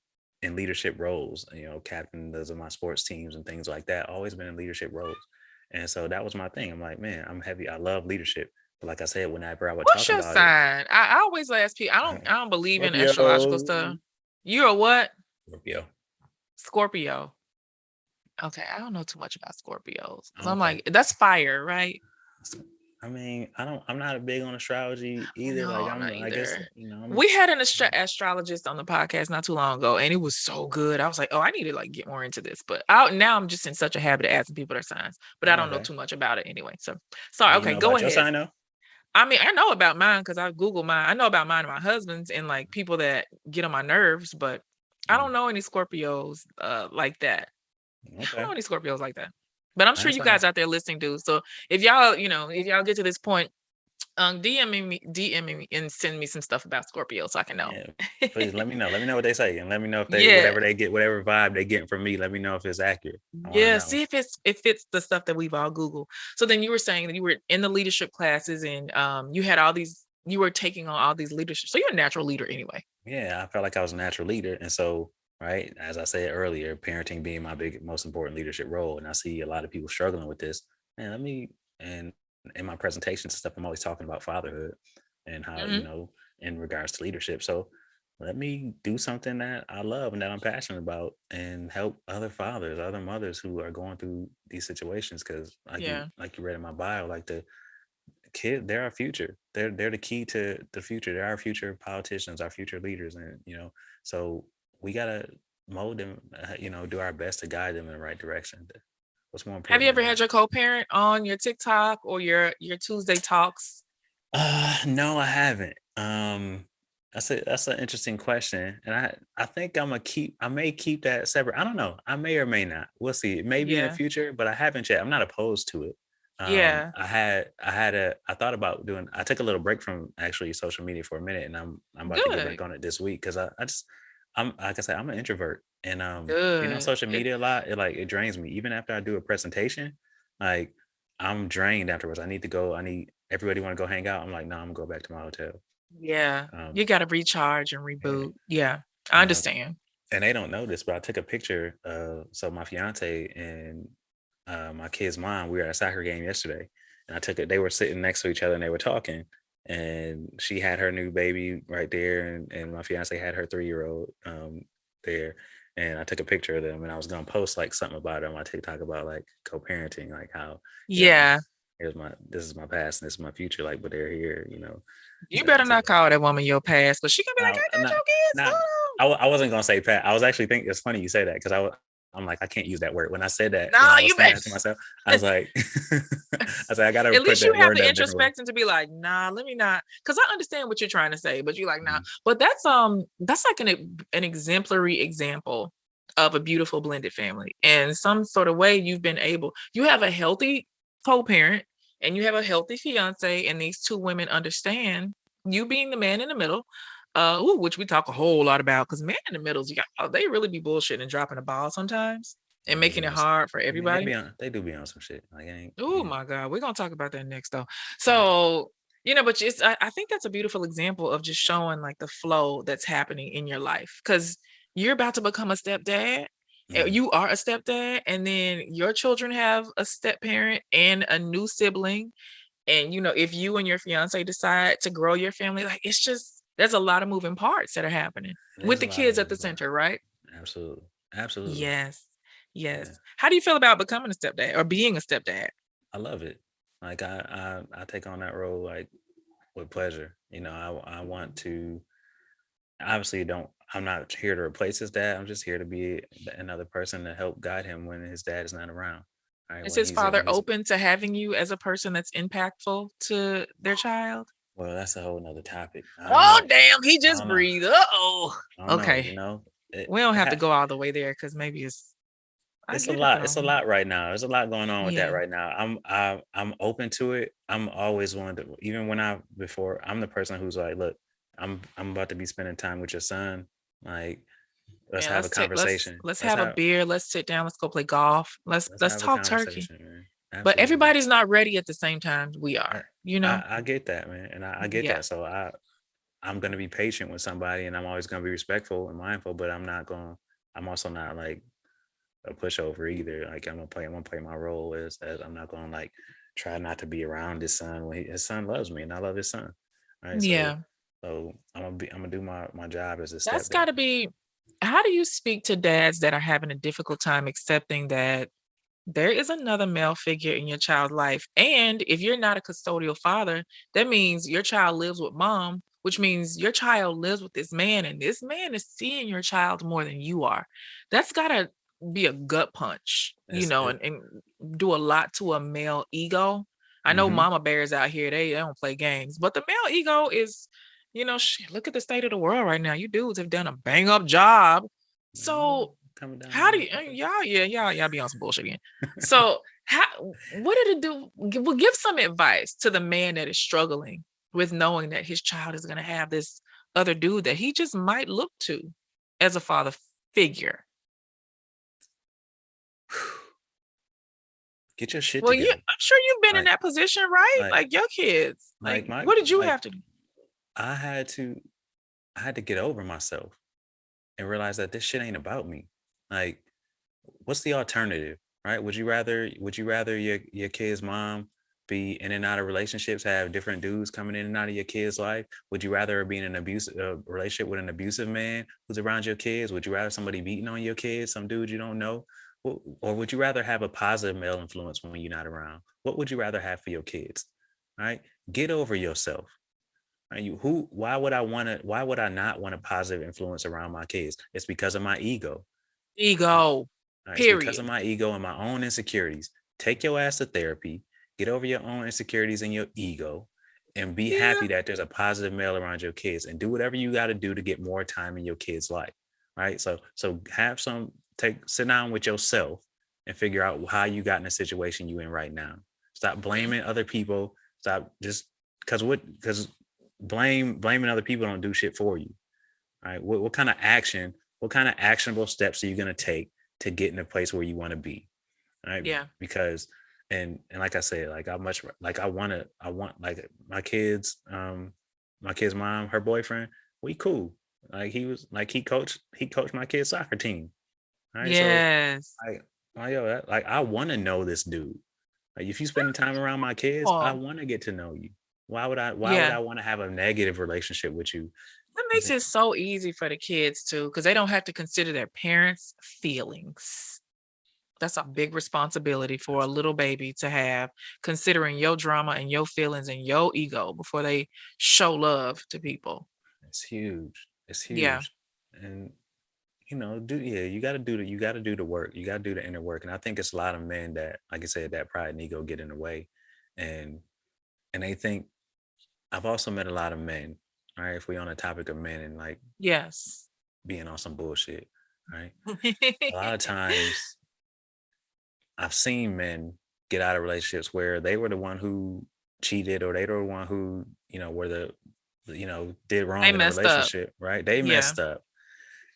in leadership roles, captains of my sports teams and things like that. Always been in leadership roles. And so that was my thing. I'm like, man, I'm heavy. I love leadership. But like I said, whenever I would What's talk your about it, sign? I always ask people. I don't believe in astrological stuff. Scorpio. You're a what? Scorpio. Scorpio. Okay, I don't know too much about Scorpios. So I'm Okay. like, that's fire, right? I mean, I'm not a big on astrology either. No, Like I'm not I guess, either. I'm We had an astrologist on the podcast not too long ago, and it was so good. I was like, oh, I need to like get more into this. But now I'm just in such a habit of asking people their signs, but I oh, don't know okay. too much about it anyway. So sorry. Do you Okay, know go about your ahead. sign though? I mean, I know about mine because I Google mine. I know about mine and my husband's and like people that get on my nerves, but I Mm, don't know any Scorpios like that. I don't okay. know any Scorpios like that. But I'm sure That's you all right. guys out there listening do. So if y'all get to this point, DM me and send me some stuff about Scorpio so I can know. Yeah, please let me know. Let me know what they say, and let me know if they Yeah. whatever they get, whatever vibe they getting from me. Let me know if it's accurate. I want to Yeah. know. See if it's the stuff that we've all Googled. So then you were saying that you were in the leadership classes and you were taking on all these leadership. So you're a natural leader anyway. Yeah, I felt like I was a natural leader, and so right as I said earlier, parenting being my most important leadership role, and I see a lot of people struggling with this. Man, and in my presentations and stuff, I'm always talking about fatherhood and how Hmm. in regards to leadership. So let me do something that I love and that I'm passionate about, and help other fathers, other mothers who are going through these situations. Because Yeah. like you read in my bio, like the kid, they're our future. They're the key to the future. They're our future politicians, our future leaders, and so we gotta mold them. Do our best to guide them in the right direction. What's more Have you important ever than had that? your co-parent on your TikTok or your Tuesday talks? No, I haven't. That's an interesting question, and I think I may keep that separate. I don't know. I may or may not. We'll see. Maybe in the Yeah. future, but I haven't yet. I'm not opposed to it. Yeah. I thought about doing. I took a little break from actually social media for a minute, and I'm about to get Good. back on it this week because I'm like I said, I'm an introvert, and being on Good. social media a lot, it drains me. Even after I do a presentation, like I'm drained afterwards. I need to go. I need everybody want to go hang out. I'm like, no, I'm gonna go back to my hotel. Yeah. Um, You got to recharge and yeah. reboot. Yeah. I Um, understand. and they don't know this, but I took a picture. So my fiance and my kid's mom, we were at a soccer game yesterday, and I took it. They were sitting next to each other and they were talking, and she had her new baby right there, and my fiance had her 3-year-old there. And I took a picture of them, and I was gonna post like something about it on my TikTok about like co-parenting, like how here's my Yeah. this is my past and this is my future, like, but they're here, You better not together. call that woman your past, but she gonna be like, Now, I got not your kids. not Hold I wasn't gonna say Pat. I was actually thinking it's funny you say that because I'm like I can't use that word. When I said that, on. when No, I was you saying better. that to myself, I was like, I said I gotta At put least you that have word the in a different way. introspection to be like, nah, let me not, because I understand what you're trying to say, but you're like, nah. Mhm. But that's like an exemplary example of a beautiful blended family. And some sort of way you have a healthy co-parent and you have a healthy fiance, and these two women understand you being the man in the middle. Which we talk a whole lot about because man in the middles, they really be bullshitting and dropping the ball sometimes. and They making be it on some, hard for I mean, everybody. they do be on some shit. Like, ain't, Oh my God, we're gonna talk about that next though. yeah. So, but I think that's a beautiful example of just showing like the flow that's happening in your life because you're about to become a stepdad. Mhm. You are a stepdad, and then your children have a step parent and a new sibling. And if you and your fiance decide to grow your family, like it's just there's a lot of moving parts that are happening It with is a the lot of kids at moving the parts. center, right? Absolutely. Absolutely. Yes. Yes. Yeah. How do you feel about becoming a stepdad or being a stepdad? I love it. Like I take on that role like with pleasure. I want to obviously don't I'm not here to replace his dad. I'm just here to be another person to help guide him when his dad is not around. All right. Is When his he's in father his open to having you as a person that's impactful to their child? well, that's a whole nother topic. I don't Oh, know. damn, he I just don't know. breathed. Uh-oh. I don't know. Okay. It, We don't have to ha- go all the way there because maybe I it's a get it lot. It's a though. lot right now. There's a lot going on with that Yeah. right now. I'm open to it. I'm always one to even when I'm the person who's like, look, I'm about to be spending time with your son. Like, let's Man, have a conversation. let's Let's have a have beer. Let's sit down. Let's go play golf. let's Let's have a talk turkey. conversation, man. But Absolutely. everybody's not ready at the same time we I, are. I get that, man, and I get Yeah. that. So I'm gonna be patient with somebody, and I'm always gonna be respectful and mindful. But I'm also not like a pushover either. Like I'm gonna play my role as I'm not gonna like try not to be around his son when his son loves me and I love his son. All right. So Yeah. I'm gonna do my job as a That's stepdad. got to be how do you speak to dads that are having a difficult time accepting that there is another male figure in your child's life. And if you're not a custodial father, that means your child lives with mom, which means your child lives with this man, and this man is seeing your child more than you are. That's got to be a gut punch, It's it, and do a lot to a male ego. I know mm-hmm. mama bears out here, they don't play games, but the male ego is, shit, look at the state of the world right now. You dudes have done a bang up job. So Coming down how on do my you, father. y'all be on some bullshit again. So what did it do? Well, give some advice to the man that is struggling with knowing that his child is going to have this other dude that he just might look to as a father figure. Get your shit Well, together. I'm sure you've been in Like that position, right? like Like your kids. Like, like my what did you like have to do? I had to I had to get over myself and realize that this shit ain't about me. Like, what's the alternative, right? Would you rather your kid's mom be in and out of relationships, have different dudes coming in and out of your kid's life? Would you rather be in an abusive relationship with an abusive man who's around your kids? Would you rather somebody beating on your kids, some dude you don't know? Or would you rather have a positive male influence when you're not around? What would you rather have for your kids? All right, get over yourself. Right? Why would I not want a positive influence around my kids? It's because of my ego. Ego. It's because of Period. my ego and my own insecurities. Take your ass to therapy, get over your own insecurities and your ego, and be Yeah. happy that there's a positive male around your kids, and do whatever you got to do to get more time in your kids' life. Right. So have sit down with yourself and figure out how you got in the situation you in right now. Stop blaming other people. Stop just because blaming other people don't do shit for you. Right. What kind of actionable steps are you going to take to get in a place where you want to be? Right. Yeah. Because and like I said, like I want like my kid's mom, her boyfriend, we cool. Like he coached my kid's soccer team. All right. So Yes. I want to know this dude. Like, if you spend time around my kids, I Oh, want to get to know you. Why would yeah. I want to have a negative relationship with you? That makes it so easy for the kids too, because they don't have to consider their parents' feelings. That's a big responsibility for a little baby to have, considering your drama and your feelings and your ego before they show love to people. It's huge. It's Yeah. huge. And you gotta do the work. You gotta do the inner work. And I think it's a lot of men that, like I said, that pride and ego get in the way. And they think I've also met a lot of men, all right, if we on a topic of men and like Yes. being on some bullshit, right? A lot of times I've seen men get out of relationships where they were the one who cheated, or they were the one who, were the did They wrong in the messed up. relationship, right? They Yeah. messed up.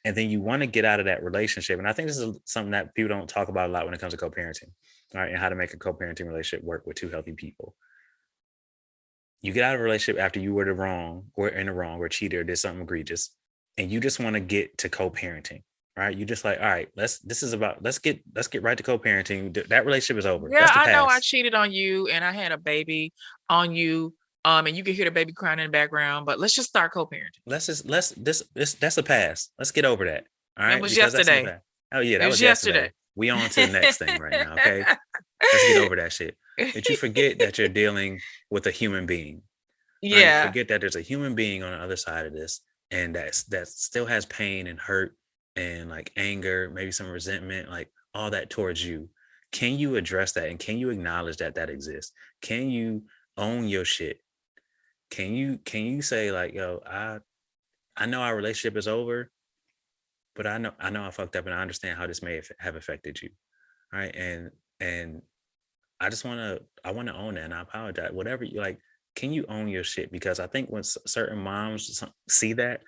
And then you want to get out of that relationship. And I think this is something that people don't talk about a lot when it comes to co-parenting, right? And how to make a co-parenting relationship work with two healthy people. You get out of a relationship after you were in the wrong or cheated or did something egregious, and you just want to get to co-parenting, right? You just like, all right, let's get right to co-parenting. That relationship is over. Yeah, That's the I know I past. cheated on you and I had a baby on you. And you can hear the baby crying in the background, but let's just start co-parenting. That's the past. Let's get over that. All It right. was Because that's in the yesterday. past. Oh yeah, It that was was yesterday. yesterday. We on to the next thing right now. Okay. Let's get over that shit. That you forget that you're dealing with a human being. Right. You Yeah. forget that there's a human being on the other side of this, and that still has pain and hurt and like anger, maybe some resentment, like all that towards you. Can you address that? And can you acknowledge that exists? Can you own your shit? Can you say like, yo, I know our relationship is over, but I know I fucked up, and I understand how this may have affected you, right? And I want to own that, and I apologize. Whatever you like, can you own your shit? Because I think when certain moms see that,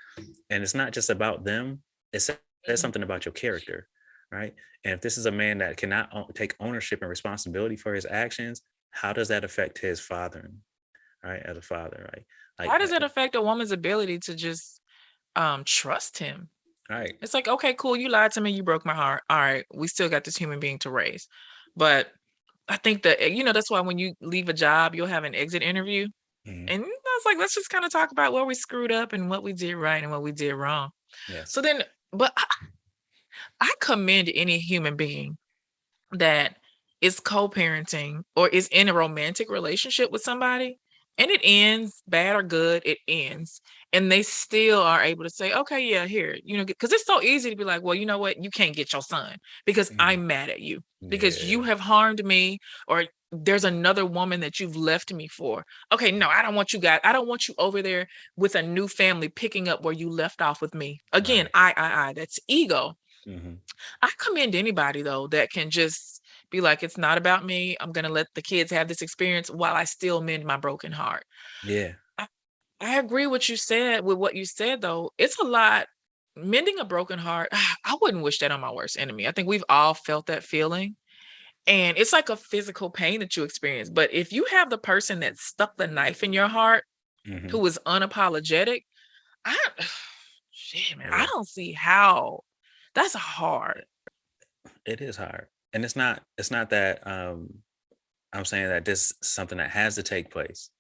and it's not just about them, it says Mhm. something about your character, right? And if this is a man that cannot take ownership and responsibility for his actions, how does that affect his fathering, right? As a father, right? How Like, does it affect a woman's ability to just trust him? right. It's like, okay, cool, you lied to me, you broke my heart. All right, we still got this human being to raise. But I think that, that's why when you leave a job, you'll have an exit interview. Mhm. And I was like, let's just kind of talk about where we screwed up and what we did right and what we did wrong. Yes. So then, but I commend any human being that is co-parenting or is in a romantic relationship with somebody and it ends bad or good, it ends. And they still are able to say, okay, yeah, here, because it's so easy to be like, well, you know what? You can't get your son because Mhm. I'm mad at you because you Yeah. have harmed me or there's another woman that you've left me for. Okay, no, I don't want you guys. I don't want you over there with a new family picking up where you left off with me. Again, Right. that's ego. Hmm. I commend anybody though that can just be like, it's not about me. I'm gonna let the kids have this experience while I still mend my broken heart. Yeah. I, I agree with what you said though. It's a lot. Mending a broken heart, I wouldn't wish that on my worst enemy. I think we've all felt that feeling. And it's like a physical pain that you experience. But if you have the person that stuck the knife in your heart Hmm. who is unapologetic, I shit, man, I Yeah. don't see how that's hard. It is hard, and it's not that I'm saying that this is something that has to take place.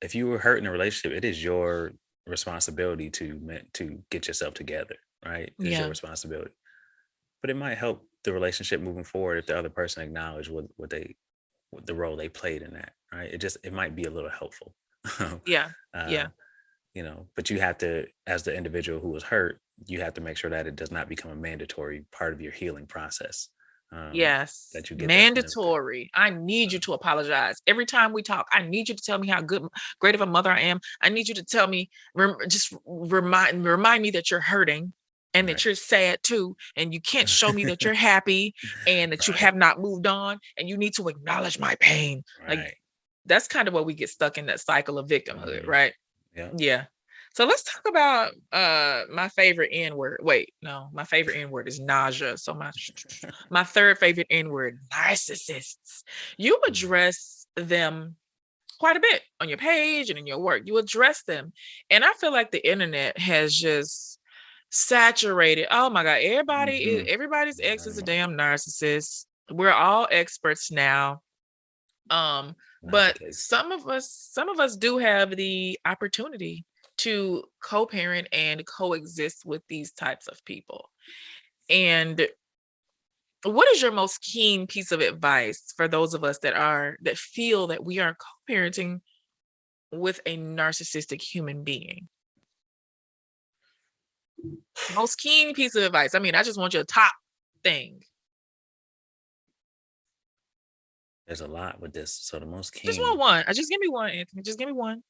If you were hurt in a relationship, it is your responsibility to get yourself together, right? It is your Yeah. responsibility. But it might help the relationship moving forward if the other person acknowledge what the role they played in that, right? It might be a little helpful. Yeah. uh, Yeah. but you have to, as the individual who was hurt, you have to make sure that it does not become a mandatory part of your healing process. Yes. That you get that from them. Mandatory. I need you to apologize. Every time we talk, I need you to tell me how great of a mother I am. I need you to tell me, just remind me that you're hurting and that Right. you're sad too. And you can't show me that you're happy and that you Right. have not moved on. And you need to acknowledge my pain. Like Right. that's kind of where we get stuck in that cycle of victimhood, Mhm. right? Yeah. Yeah. So let's talk about my favorite N word. Wait, no, my favorite N word is nausea. So my third favorite N word, narcissists. You Mhm. address them quite a bit on your page and in your work. You address them. And I feel like the internet has just saturated. Oh my God, Mhm. everybody's ex Very is a much. damn narcissist. We're all experts now. um Not the but case. some of us do have the opportunity to co-parent and coexist with these types of people. And what is your most keen piece of advice for those of us that feel that we are co-parenting with a narcissistic human being? Most keen piece of advice. I mean, I just want your top thing. There's a lot with this. So the most Just want keen. one. Just give me one, Anthony. Just give me one.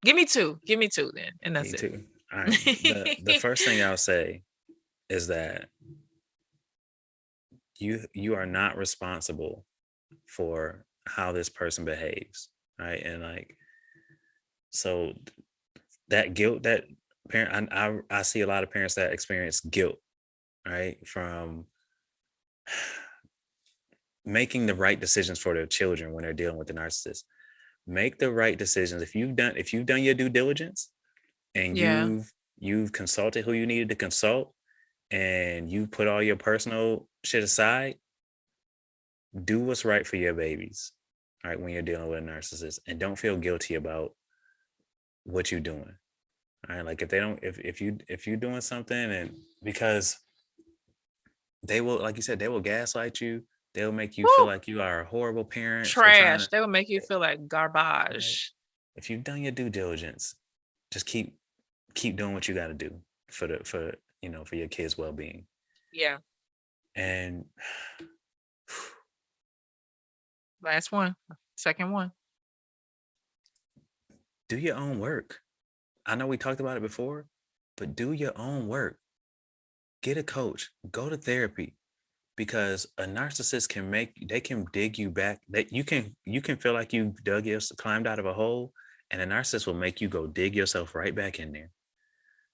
Give me two. Give me two then, and that's Keen it. too. All right. The first thing I'll say is that you are not responsible for how this person behaves. Right. And like, so that guilt that I see a lot of parents that experience guilt, right, from making the right decisions for their children when they're dealing with the narcissist. Make the right decisions. If you've done your due diligence and Yeah. you've consulted who you needed to consult, and you put all your personal shit aside, do what's right for your babies, right, when you're dealing with a narcissist, and don't feel guilty about what you're doing. All right, like if you're doing something, and because they will, like you said, they will gaslight you. They'll make you feel Woo! like you are a horrible parent for trying Trash. to. They will make you feel like Right? garbage. If you've done your due diligence, just keep doing what you got to do for your kids' well-being. Yeah. And Last one. Second one. do your own work. I know we talked about it before, but do your own work. Get a coach, go to therapy, because a narcissist can dig you back. That you can feel like you climbed out of a hole, and a narcissist will make you go dig yourself right back in there.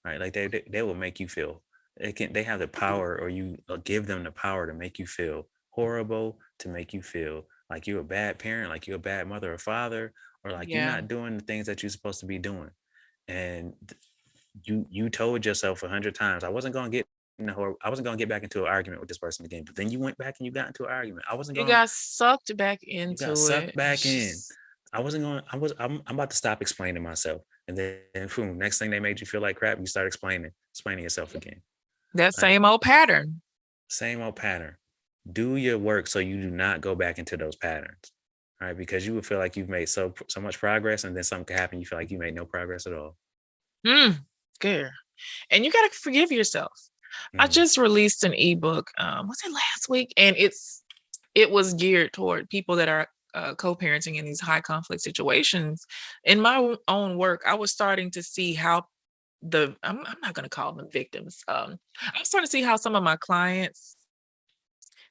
Right? Like they will make you feel they have the power, or you give them the power to make you feel horrible, to make you feel like you're a bad parent, like you're a bad mother or father, or like you're Yeah. not doing the things that you're supposed to be doing. And you told yourself 100 times, I wasn't going to get back into an argument with this person again. But then you went back and you got into an argument. You got sucked back You got into sucked it. back in. I'm about to stop explaining myself. And then boom, next thing they made you feel like crap, you start explaining yourself again. That same old pattern. Same old pattern. Do your work so you do not go back into those patterns. All right, because you would feel like you've made so much progress, and then something could happen, you feel like you made no progress at all. Good. And you got to forgive yourself. I just released an ebook. Was it last week? And it was geared toward people that are co-parenting in these high conflict situations. In my own work, I was starting to see how I'm not going to call them victims. I was starting to see how some of my clients,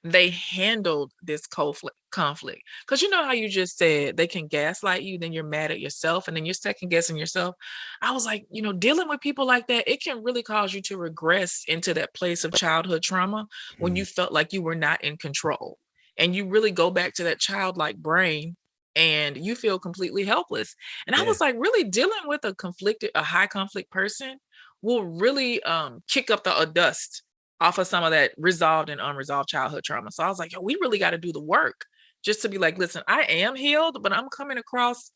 they handled this conflict. Because you know how you just said they can gaslight you, then you're mad at yourself, and then you're second guessing yourself. I was like, dealing with people like that, it can really cause you to regress into that place of childhood trauma when you felt like you were not in control. And you really go back to that childlike brain and you feel completely helpless. And I was like, really dealing with a high conflict person will really kick up the dust off of some of that resolved and unresolved childhood trauma. So I was like, yo, we really got to do the work just to be like, listen, I am healed, but I'm coming across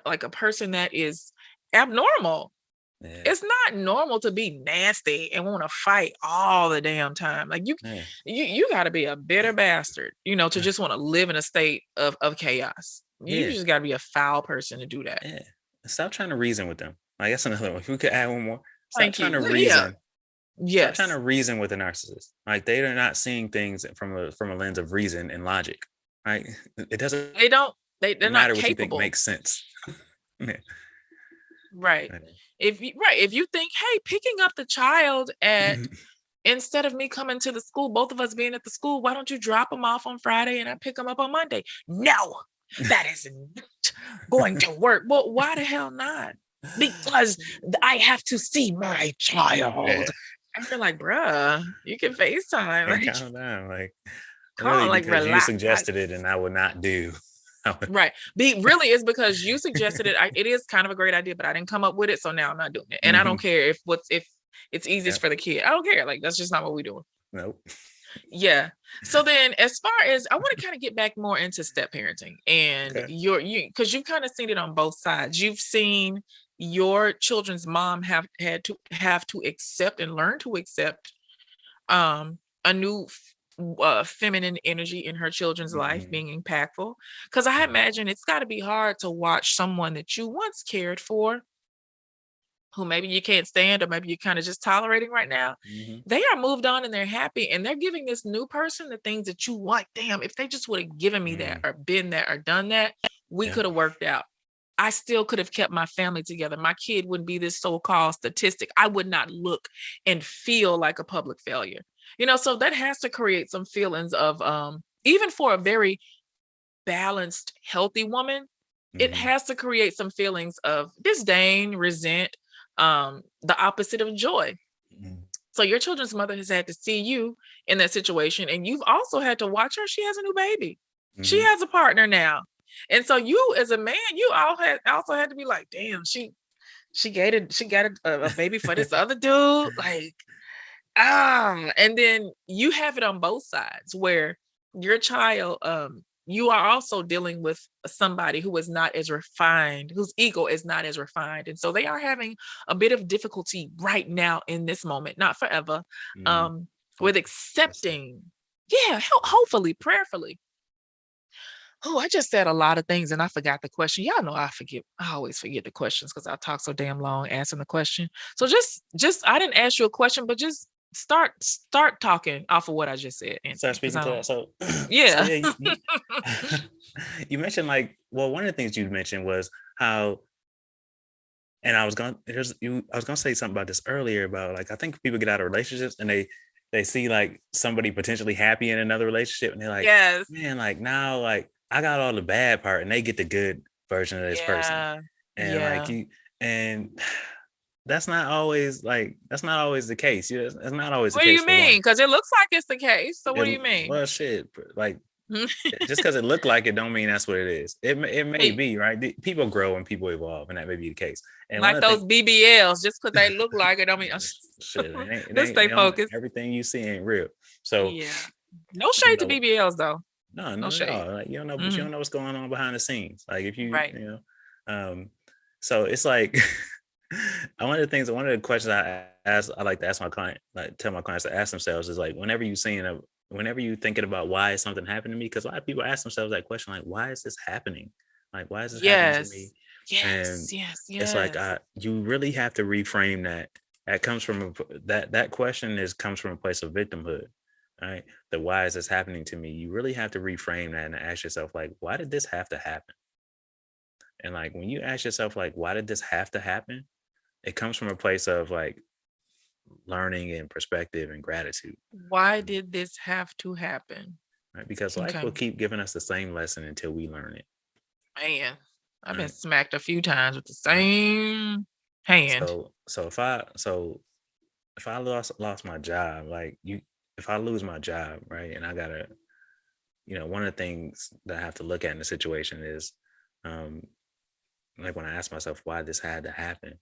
like a person that is abnormal. Yeah. It's not normal to be nasty and want to fight all the damn time. Like you got to be a bitter bastard, to just want to live in a state of chaos. You just got to be a foul person to do that. Yeah. Stop trying to reason with them. Like, that's another one. If we could add one more. Stop trying to reason. Yes. Stop trying to reason with a narcissist. Like, they are not seeing things from a lens of reason and logic. Right? It doesn't. They don't. They're matter not what capable. You think makes sense. Right. If you think, hey, picking up the child instead of me coming to the school, both of us being at the school, why don't you drop them off on Friday and I pick them up on Monday? No, that is not going to work. Well, why the hell not? Because I have to see my child. And you're like, bruh, you can FaceTime. Like, calm down. Like, really, like, because relax. You suggested it and I would not do. Right. Really is because you suggested it. It is kind of a great idea, but I didn't come up with it. So now I'm not doing it. And I don't care if it's easiest for the kid. I don't care. Like, that's just not what we're doing. Nope. Yeah. So then as far as I want to kind of get back more into step parenting and because you've kind of seen it on both sides. You've seen your children's mom have to accept and learn to accept a new feminine energy in her children's life being impactful. Because I imagine it's got to be hard to watch someone that you once cared for, who maybe you can't stand, or maybe you're kind of just tolerating right now. They are moved on and they're happy, and they're giving this new person the things that you want. Damn, if they just would have given me that or been that or done that, we could have worked out. I still could have kept my family together. My kid wouldn't be this so-called statistic. I would not look and feel like a public failure. So that has to create some feelings of, even for a very balanced, healthy woman, it has to create some feelings of disdain, resent, the opposite of joy. Mhm. So your children's mother has had to see you in that situation, and you've also had to watch her. She has a new baby. She Mhm. has a partner now. And so you as a man, you also had to be like, damn, she got a baby for this other dude. Like, and then you have it on both sides where your child, you are also dealing with somebody who is not as refined, whose ego is not as refined. And so they are having a bit of difficulty right now in this moment, not forever, Mhm. with Hopefully. That's it. accepting, hopefully, prayerfully. Oh, I just said a lot of things and I forgot the question. Y'all know I forget. I always forget the questions because I talk so damn long answering the question. So just I didn't ask you a question, but just start talking off of what I just said, Start Anthony. Because speaking I to don't. that. So, so Yeah. yeah, you mentioned like, well, one of the things you mentioned was how, and I was gonna say something about this earlier about like I think people get out of relationships and they see like somebody potentially happy in another relationship and they're like, Yes. man, like now like I got all the bad part and they get the good version of this person. Yeah. And like Yeah. and that's not always the case. Yeah, that's not always the What do case you for one. mean? Because it looks like it's the case. So what do It, you mean? well, shit, like just because it looked like it don't mean that's what it is. It may Hey, be right. People grow and people evolve, and that may be the case. And one like of the those things, BBLs, just because they look like it, I mean, shit, let's stay they don't, focused. everything you see ain't real. So Yeah. No you shade to know, BBLs though. no, No none at shade. all. Like you don't know, but you Hmm. don't know what's going on behind the scenes. Like if Right. um, so it's like one of the questions I like to ask my client, like tell my clients to ask themselves is like whenever you thinking about why is something happening to me, because a lot of people ask themselves that question, like why is this happening? Like why is this happening to me? Yes. And Yes. Yes. it's like Yes. you really have to reframe that. That comes from that question comes from a place of victimhood, right? The why is this happening to me? You really have to reframe that and ask yourself like, why did this have to happen? And like when you ask yourself like, why did this have to happen? It comes from a place of like learning and perspective and gratitude, Why did this have to happen? right? Because life Okay. will keep giving us the same lesson until we learn it, Man, I've been right? smacked a few times with the Right. same hand. So if I lost my job, if I lose my job, right, and I gotta, one of the things that I have to look at in the situation is, um, like when I ask myself why this had to happen,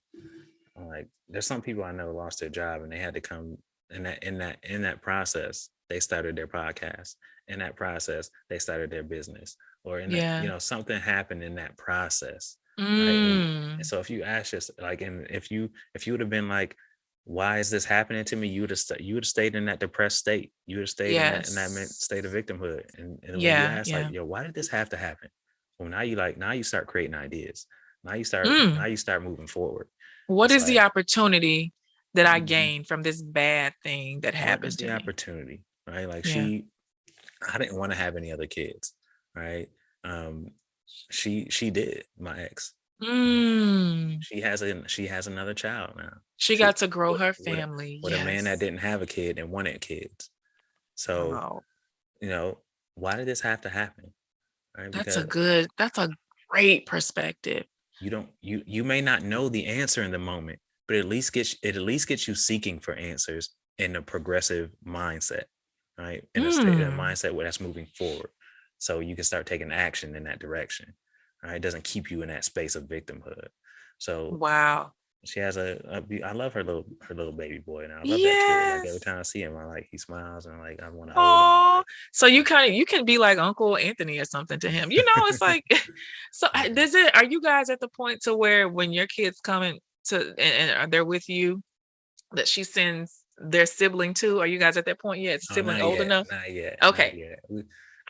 I'm like, there's some people I know lost their job and they had to come in that process, they started their podcast. In that process, they started their business, or in that, Yeah. something happened in that process, right? And Mm. so if you ask yourself, like, and if you would have been like, why is this happening to me? You would have stayed in that depressed state. You would have stayed in that Yes. state of victimhood. And when you Yeah. ask like, Yeah. yo, why did this have to happen? Well, now you start creating ideas. Now Mm. you start moving forward. What It's is the like, opportunity that I mhm, gained from this bad thing that what is happened the to me? opportunity, right? Like Yeah. I didn't want to have any other kids, right? Um, she did, my ex. Mm. She has another child now. She She got to grow with her with a, family. with a man that Yes. didn't have a kid and wanted kids. So, Wow. you know, why did this have to happen? Right? Because That's a great perspective. you don't you may not know the answer in the moment, but at least gets you seeking for answers in a progressive mindset, right? In a Mm. mindset where that's moving forward, so you can start taking action in that direction. Right? It doesn't keep you in that space of victimhood. So Wow. she has I love her little baby boy, and I love that kid. Like every Yes. time I see him, I like he smiles and like I want to hold him. Oh, Like, so you can be like Uncle Anthony or something to him. It's like so yeah. does it are you guys at the point to where when your kids coming to and are they're with you that she sends their sibling to? Are you guys at that point yet? Is the Oh, sibling old enough? not yet, not Okay. yet.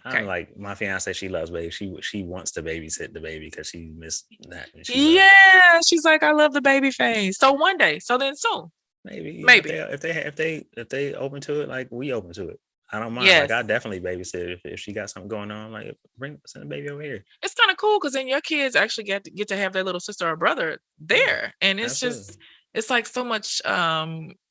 I'm Okay. like my fiance. She loves baby. She wants to babysit the baby because she missed that and she loves it. Yeah, she's like, I love the baby face. So one day, so then soon, Maybe if maybe. they open to it, like we open to it. I don't mind. Like Yes. I definitely babysit if she got something going on. Like send the baby over here. It's kind of cool because then your kids actually get to have their little sister or brother Yeah, there. And absolutely. it's like so much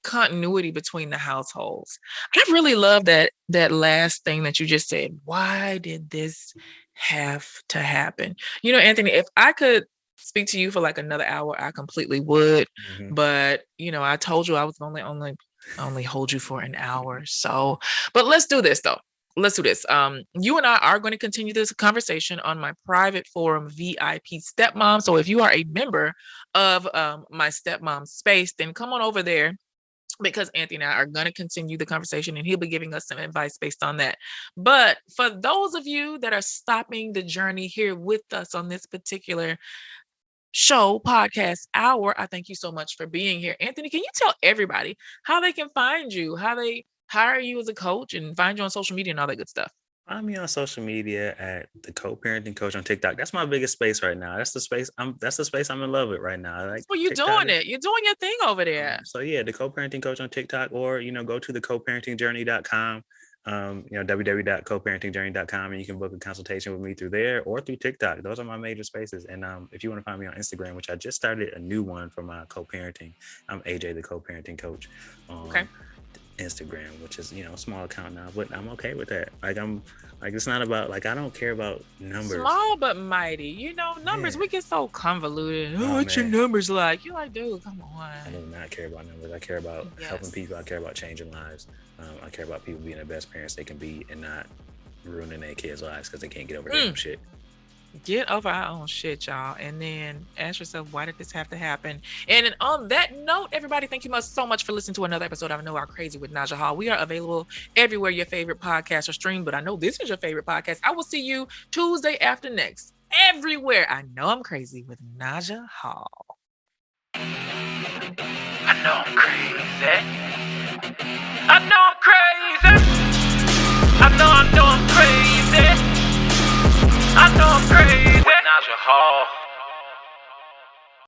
continuity between the households. I really love that last thing that you just said. Why did this have to happen? Anthony, if I could speak to you for like another hour, I completely would. Mhm. But I told you I was only hold you for an hour. So, but let's do this though. Let's do this. You and I are going to continue this conversation on my private forum, VIP Stepmom. So if you are a member of my stepmom space, then come on over there, because Anthony and I are going to continue the conversation and he'll be giving us some advice based on that. But for those of you that are stopping the journey here with us on this particular show, podcast hour, I thank you so much for being here. Anthony, can you tell everybody how they can find you, how they hire you as a coach and find you on social media and all that good stuff? Find me on social media at the Co-Parenting Coach on TikTok. That's my biggest space right now. That's the space I'm in love with right now. Like, Well, you're TikTok doing it. You're doing your thing over there. So yeah, the Co-Parenting Coach on TikTok, or go to the coparentingjourney.com, www.coparentingjourney.com, and you can book a consultation with me through there or through TikTok. Those are my major spaces. And if you want to find me on Instagram, which I just started a new one for my co-parenting, I'm AJ the Co-Parenting Coach. Okay. Instagram, which is a small account now, but I'm okay with that. It's not about I don't care about numbers. Small but mighty. Numbers, Yeah. we get so convoluted. Oh, What's your man. numbers like? You're like, dude, come I on. do not care about numbers. I care about helping Yes. people. I care about changing lives. I care about people being the best parents they can be and not ruining their kids' lives because they can't get over their own shit. Get over our own shit, y'all. And then ask yourself, why did this have to happen? And on that note, everybody, thank you so much for listening to another episode of I Know Our Crazy with Naja Hall. We are available everywhere your favorite podcasts are streamed, but I know this is your favorite podcast. I will see you Tuesday after next. Everywhere. I Know I'm Crazy with Naja Hall. I know I'm crazy. I know I'm crazy. I know I'm crazy. I know I'm crazy. With Naja Hall.